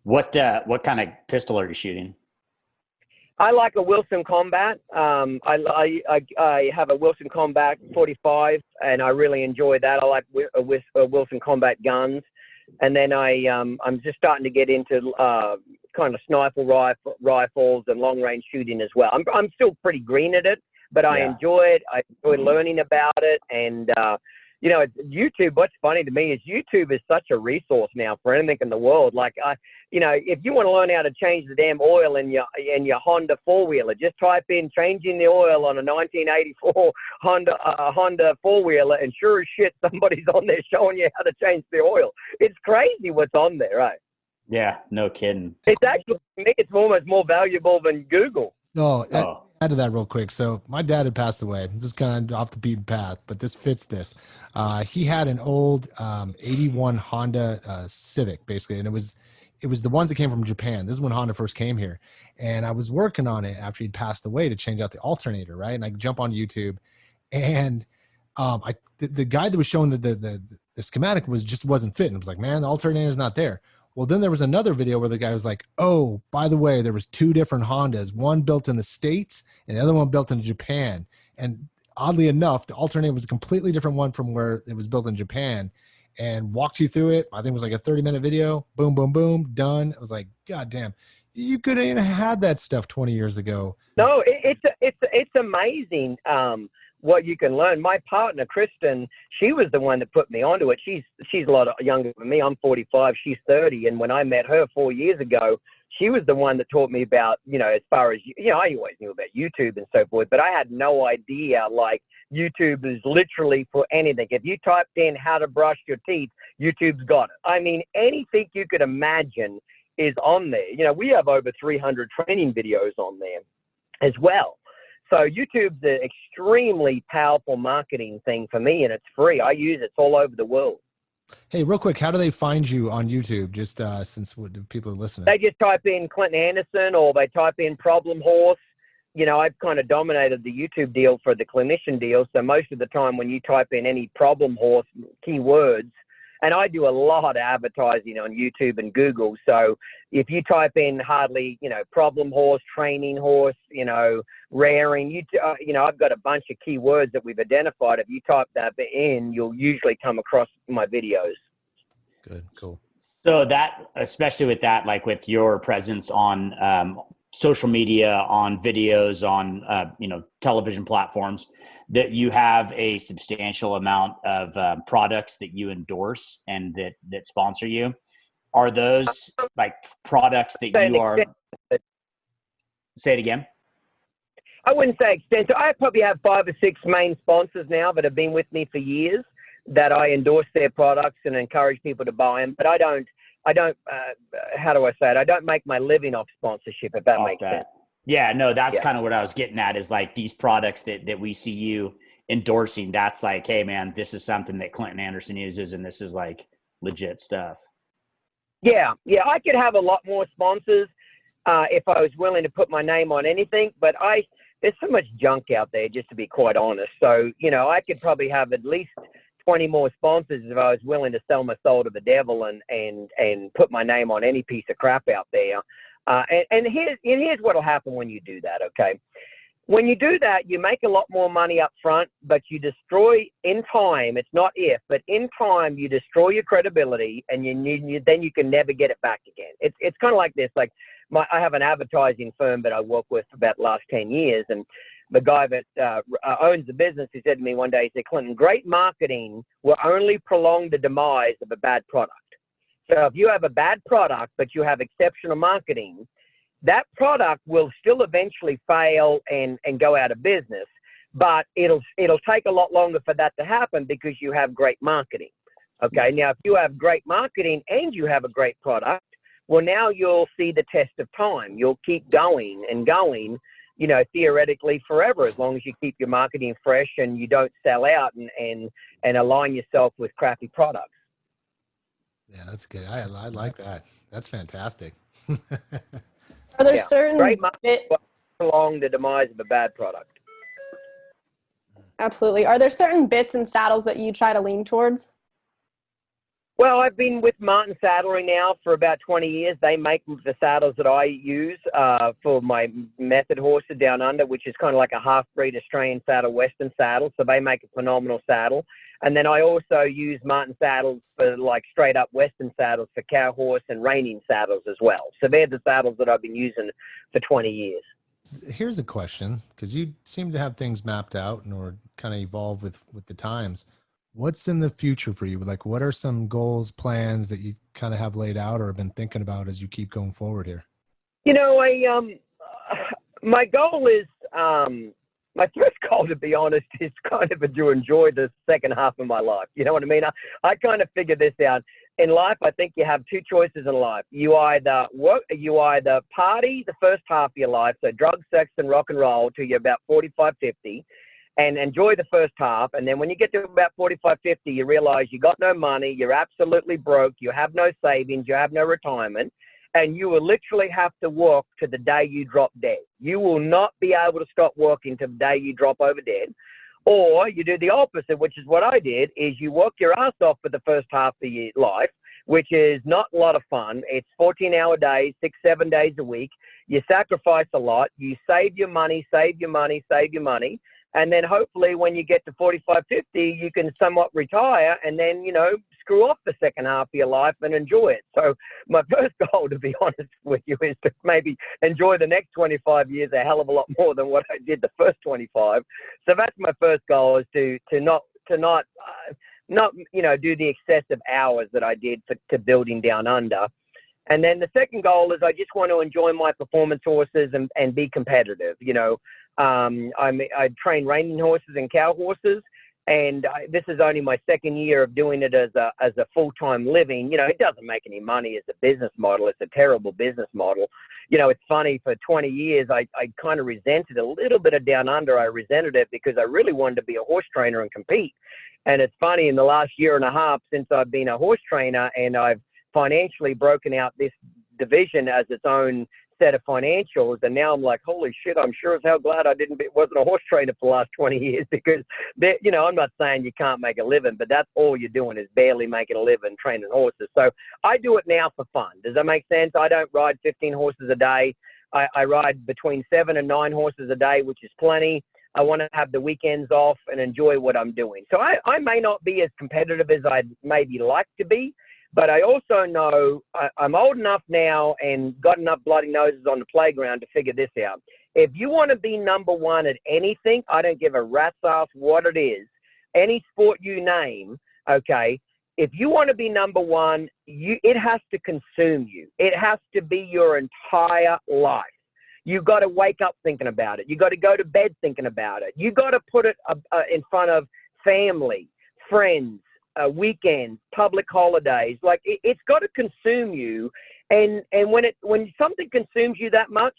What kind of pistol are you shooting? I like a Wilson Combat. I have a Wilson Combat 45, and I really enjoy that. I like Wilson Combat guns. And then I'm just starting to get into kind of sniper rifles and long range shooting as well. I'm still pretty green at it, but I enjoy it. I enjoy learning about it. And, you know, YouTube, what's funny to me is YouTube is such a resource now for anything in the world. Like, you know, if you want to learn how to change the damn oil in your Honda four-wheeler, just type in changing the oil on a 1984 Honda four-wheeler, and sure as shit, somebody's on there showing you how to change the oil. It's crazy what's on there, right? Yeah, no kidding. It's actually, to me, it's almost more valuable than Google. Add to that real quick. So my dad had passed away. It was kind of off the beaten path, but this fits this. He had an old 81 Honda Civic, basically, and it was the ones that came from Japan. This is when Honda first came here, and I was working on it after he'd passed away to change out the alternator, right? And I jump on YouTube, and the guy that was showing the schematic wasn't fitting. It was like, man, the alternator's not there. Well, then there was another video where the guy was like, oh, by the way, there was two different Hondas, one built in the States and the other one built in Japan. And oddly enough, the alternator was a completely different one from where it was built in Japan, and walked you through it. I think it was like a 30-minute video. Boom, boom, boom, done. It was like, God damn, you could have even had that stuff 20 years ago. No, it's amazing. What you can learn. My partner, Kristen, she was the one that put me onto it. She's a lot younger than me. I'm 45, she's 30. And when I met her 4 years ago, she was the one that taught me about, you know, as far as, you know, I always knew about YouTube and so forth, but I had no idea, like, YouTube is literally for anything. If you typed in how to brush your teeth, YouTube's got it. I mean, anything you could imagine is on there. You know, we have over 300 training videos on there as well. So YouTube's an extremely powerful marketing thing for me, and it's free. I use it. It's all over the world. Hey, real quick, how do they find you on YouTube, just since people are listening? They just type in Clinton Anderson, or they type in Problem Horse. You know, I've kind of dominated the YouTube deal for the clinician deal, so most of the time when you type in any Problem Horse keywords, and I do a lot of advertising on YouTube and Google. So if you type in hardly, you know, problem horse, training horse, you know, rearing, you know, I've got a bunch of keywords that we've identified. If you type that in, you'll usually come across my videos. Good, cool. So that, especially with that, like with your presence on social media, on videos, on you know, television platforms, that you have a substantial amount of products that you endorse and that sponsor you. Are those like products that you are? Say it again. I wouldn't say extensive. I probably have 5 or 6 main sponsors now that have been with me for years, that I endorse their products and encourage people to buy them. But I don't, how do I say it? I don't make my living off sponsorship, if that makes sense. Yeah, no, that's kind of what I was getting at, is like these products that we see you endorsing. That's like, hey man, this is something that Clinton Anderson uses, and this is like legit stuff. Yeah, I could have a lot more sponsors if I was willing to put my name on anything, but there's so much junk out there, just to be quite honest. So, I could probably have at least 20 more sponsors if I was willing to sell my soul to the devil and put my name on any piece of crap out there. And here's what'll happen when you do that, okay? When you do that, you make a lot more money up front, but you destroy in time. It's not if, but in time, you destroy your credibility, and then you can never get it back again. It's kind of like this. Like I have an advertising firm that I work with for about the last 10 years, and the guy that owns the business, he said to me one day, he said, Clinton, great marketing will only prolong the demise of a bad product. So if you have a bad product, but you have exceptional marketing, that product will still eventually fail and go out of business, but it'll take a lot longer for that to happen because you have great marketing. Okay. Now, if you have great marketing and you have a great product, well, now you'll see the test of time. You'll keep going and going, theoretically forever, as long as you keep your marketing fresh and you don't sell out and align yourself with crappy products. Yeah, that's good. I like that. That's fantastic. Are there certain great marketing prolong the demise of a bad product? Absolutely. Are there certain bits and saddles that you try to lean towards? Well, I've been with Martin Saddlery now for about 20 years. They make the saddles that I use for my method horses down under, which is kind of like a half-breed Australian saddle, Western saddle. So they make a phenomenal saddle. And then I also use Martin saddles for like straight up Western saddles for cow horse and reining saddles as well. So they're the saddles that I've been using for 20 years. Here's a question, because you seem to have things mapped out or kind of evolve with the times. What's in the future for you? Like, what are some goals, plans that you kind of have laid out or have been thinking about as you keep going forward here? My goal is, my first goal, to be honest, is kind of to enjoy the second half of my life. You know what I mean? I kind of figured this out. In life, I think you have two choices in life. You either party the first half of your life, so drugs, sex, and rock and roll till you're about 45, 50, and enjoy the first half. And then when you get to about 45, 50, you realize you got no money, you're absolutely broke, you have no savings, you have no retirement, and you will literally have to work to the day you drop dead. You will not be able to stop working to the day you drop over dead. Or you do the opposite, which is what I did, is you work your ass off for the first half of your life, which is not a lot of fun. It's 14-hour days, 6-7 days a week. You sacrifice a lot. You save your money. And then hopefully when you get to 45, 50, you can somewhat retire and then, screw off the second half of your life and enjoy it. So my first goal, to be honest with you, is to maybe enjoy the next 25 years a hell of a lot more than what I did the first 25. So that's my first goal, is to not do the excessive hours that I did to building down under. And then the second goal is I just want to enjoy my performance horses and be competitive. I train reining horses and cow horses, and this is only my second year of doing it as a full-time living. It doesn't make any money as a business model. It's a terrible business model. It's funny, for 20 years, I kind of resented a little bit of down under. I resented it because I really wanted to be a horse trainer and compete. And it's funny, in the last year and a half since I've been a horse trainer and I've financially broken out this division as its own set of financials, and now I'm like, holy shit, I'm sure as hell glad I wasn't a horse trainer for the last 20 years, because I'm not saying you can't make a living, but that's all you're doing is barely making a living training horses. So I do it now for fun. Does that make sense? I don't ride 15 horses a day. I ride between 7 and 9 horses a day, which is plenty. I want to have the weekends off and enjoy what I'm doing. So I may not be as competitive as I'd maybe like to be, but I also know I'm old enough now and got enough bloody noses on the playground to figure this out. If you want to be number one at anything, I don't give a rat's ass what it is, any sport you name, okay, if you want to be number one, it has to consume you. It has to be your entire life. You got to wake up thinking about it. You got to go to bed thinking about it. You got to put it in front of family, friends, weekends, public holidays. Like it's got to consume you, and when something consumes you that much,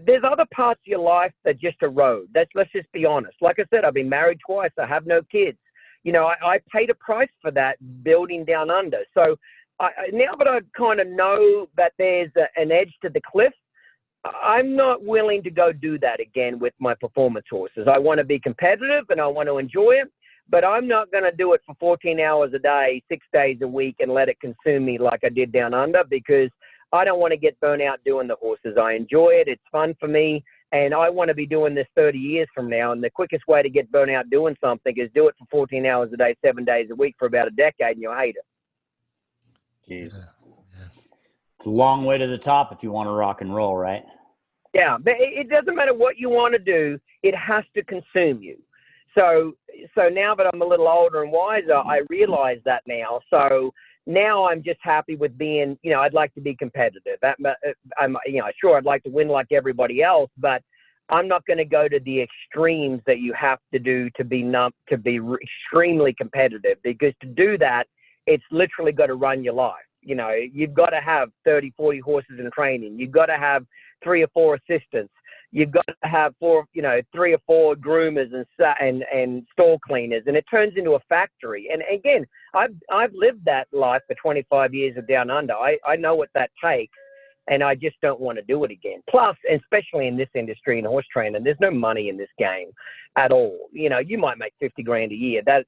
there's other parts of your life that just erode. Let's just be honest. Like I said, I've been married twice. I have no kids. You know, I paid a price for that building down under. So now that I kind of know that there's an edge to the cliff, I'm not willing to go do that again with my performance horses. I want to be competitive and I want to enjoy it, but I'm not going to do it for 14 hours a day, 6 days a week, and let it consume me like I did down under, because I don't want to get burnt out doing the horses. I enjoy it. It's fun for me. And I want to be doing this 30 years from now. And the quickest way to get burnt out doing something is do it for 14 hours a day, 7 days a week for about a decade, and you'll hate it. Jeez. It's a long way to the top if you want to rock and roll, right? Yeah, but it doesn't matter what you want to do. It has to consume you. So now that I'm a little older and wiser, I realize that now. So now I'm just happy with being, you know, I'd like to be competitive. I'm, you know, sure, I'd like to win like everybody else, but I'm not going to go to the extremes that you have to do to be extremely competitive, because to do that, it's literally got to run your life. You know, you've got to have 30, 40 horses in training. You've got to have 3 or 4 assistants. You've got to have 3 or 4 groomers and stall cleaners, and it turns into a factory. And again, I've lived that life for 25 years of Down Under. I know what that takes, and I just don't want to do it again. Plus, especially in this industry in horse training, there's no money in this game at all. You know, you might make $50,000 a year. That's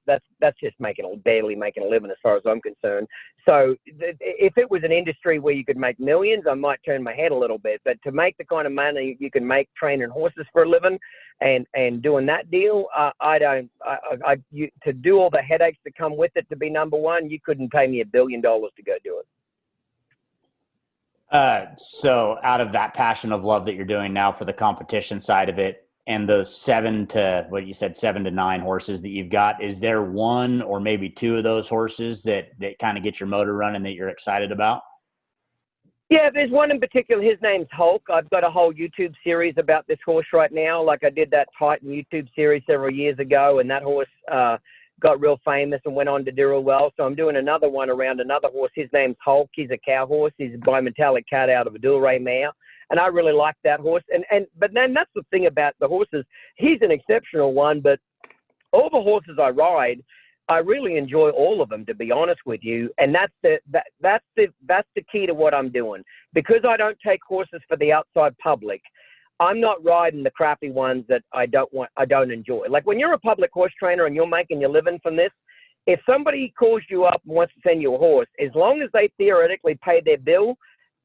just barely making a living as far as I'm concerned. So if it was an industry where you could make millions, I might turn my head a little bit. But to make the kind of money you can make training horses for a living and doing that deal, to do all the headaches that come with it to be number one, you couldn't pay me $1 billion to go do it. So out of that passion of love that you're doing now for the competition side of it, and those 7 to 9 horses that you've got, is there one or maybe 2 of those horses that kind of get your motor running that you're excited about? Yeah, there's one in particular. His name's Hulk. I've got a whole YouTube series about this horse right now. Like I did that Titan YouTube series several years ago, and that horse got real famous and went on to do real well. So I'm doing another one around another horse. His name's Hulk. He's a cow horse. He's a bimetallic cat out of a dual-ray mare. And I really like that horse. But then that's the thing about the horses. He's an exceptional one, but all the horses I ride, I really enjoy all of them, to be honest with you. And that's the key to what I'm doing. Because I don't take horses for the outside public, I'm not riding the crappy ones that I don't enjoy. Like when you're a public horse trainer and you're making your living from this, if somebody calls you up and wants to send you a horse, as long as they theoretically pay their bill,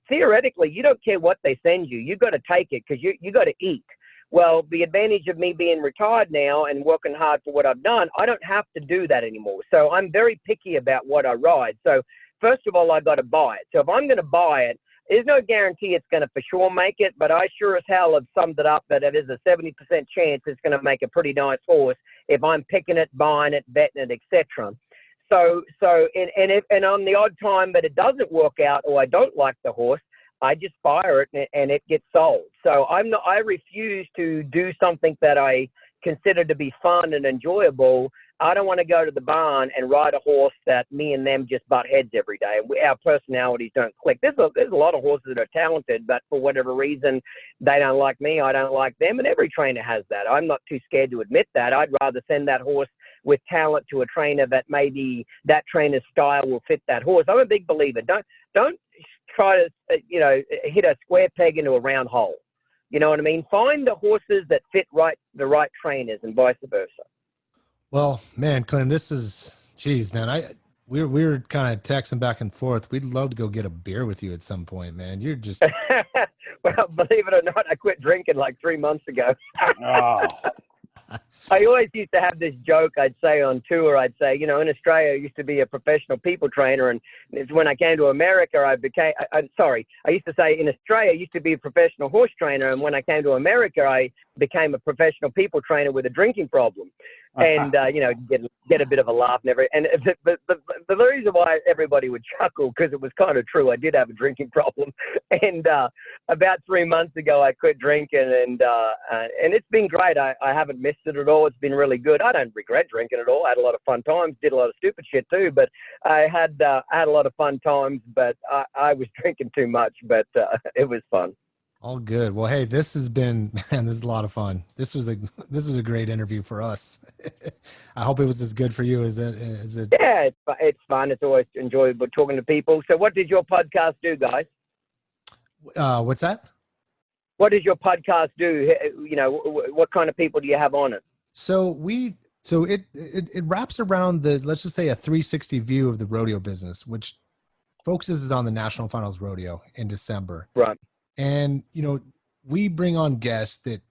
theoretically, you don't care what they send you. You got to take it because you got to eat. Well, the advantage of me being retired now and working hard for what I've done, I don't have to do that anymore. So I'm very picky about what I ride. So first of all, I got to buy it. So if I'm going to buy it, there's no guarantee it's going to for sure make it, but I sure as hell have summed it up that it is a 70% chance it's going to make a pretty nice horse if I'm picking it, buying it, betting it, etc. So on the odd time that it doesn't work out or I don't like the horse, I just fire it and it gets sold. So I refuse to do something that I consider to be fun and enjoyable. I don't want to go to the barn and ride a horse that me and them just butt heads every day. Our personalities don't click. There's a lot of horses that are talented, but for whatever reason, they don't like me. I don't like them. And every trainer has that. I'm not too scared to admit that. I'd rather send that horse with talent to a trainer that maybe that trainer's style will fit that horse. I'm a big believer. Don't try to, hit a square peg into a round hole. You know what I mean? Find the horses that fit the right trainers and vice versa. Well, man, Clem, this is, geez, man, we were kind of texting back and forth. We'd love to go get a beer with you at some point, man. You're just. Well, believe it or not, I quit drinking like 3 months ago. Oh. I always used to have this joke I'd say on tour. I'd say, in Australia, I used to be a professional people trainer. And when I came to America, I used to say in Australia, I used to be a professional horse trainer. And when I came to America, I became a professional people trainer with a drinking problem. And, get a bit of a laugh. But the reason why everybody would chuckle, because it was kind of true. I did have a drinking problem. And about 3 months ago, I quit drinking. And it's been great. I haven't missed it at all. It's been really good. I don't regret drinking at all. I had a lot of fun times, did a lot of stupid shit too. But I had a lot of fun times, but I was drinking too much. But it was fun. All good. Well, hey, this has been, man, this is a lot of fun. This was a great interview for us. I hope it was as good for you as it. Yeah, it's fun. It's always enjoyable talking to people. So what did your podcast do, guys? What's that? What does your podcast do? You know, what kind of people do you have on it? So it wraps around let's just say a 360 view of the rodeo business, which focuses on the National Finals Rodeo in December. Right. And, you know, we bring on guests that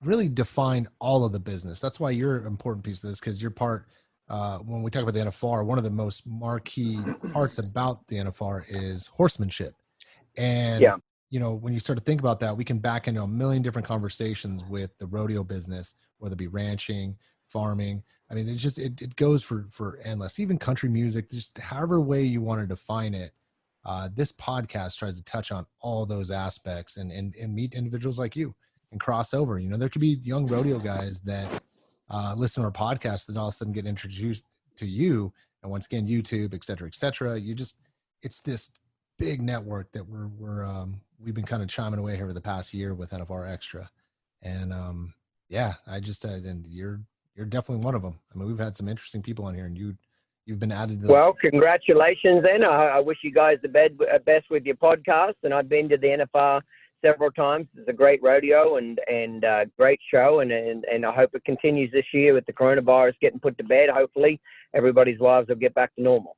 really define all of the business. That's why you're an important piece of this, because you're part, when we talk about the NFR, one of the most marquee parts about the NFR is horsemanship. And, you know, when you start to think about that, we can back into a million different conversations with the rodeo business, whether it be ranching, farming. I mean, it's just, it goes for endless, even country music, just however way you want to define it. This podcast tries to touch on all those aspects and meet individuals like you and cross over. You know, there could be young rodeo guys that listen to our podcast that all of a sudden get introduced to you. And once again, YouTube, et cetera, et cetera. It's this big network that we've been kind of chiming away here over the past year with NFR Extra. And and you're definitely one of them. I mean, we've had some interesting people on here, and you've been added to Well, congratulations then. I wish you guys the best with your podcast. And I've been to the NFR several times. It's a great rodeo and great show. And I hope it continues this year with the coronavirus getting put to bed. Hopefully everybody's lives will get back to normal.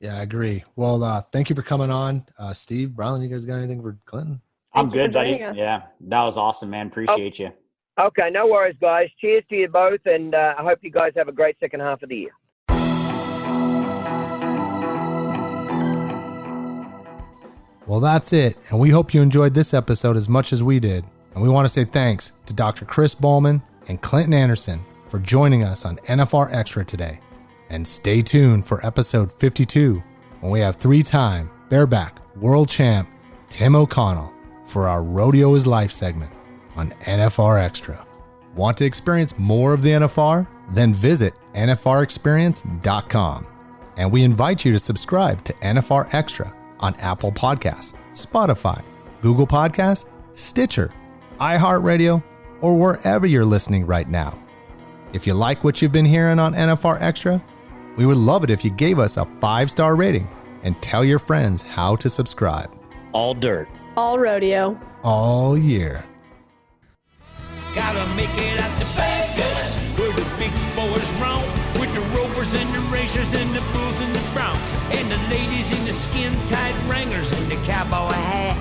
Yeah, I agree. Well, thank you for coming on. Steve, Brian, you guys got anything for Clinton? I'm good, buddy. Yeah, that was awesome, man. Appreciate you. Okay, no worries, guys. Cheers to you both. And I hope you guys have a great second half of the year. Well, that's it. And we hope you enjoyed this episode as much as we did. And we want to say thanks to Dr. Chris Boleman and Clinton Anderson for joining us on NFR Extra today. And stay tuned for episode 52 when we have three-time bareback world champ Tim O'Connell for our Rodeo is Life segment on NFR Extra. Want to experience more of the NFR? Then visit nfrexperience.com. And we invite you to subscribe to NFR Extra on Apple Podcasts, Spotify, Google Podcasts, Stitcher, iHeartRadio, or wherever you're listening right now. If you like what you've been hearing on NFR Extra, we would love it if you gave us a 5-star rating and tell your friends how to subscribe. All dirt. All rodeo. All year. Gotta make it out to Vegas, where the big boys roam, with the rovers and the racers and the bulls and the broncs, and the ladies in the skin-tight wranglers and the cowboy hat.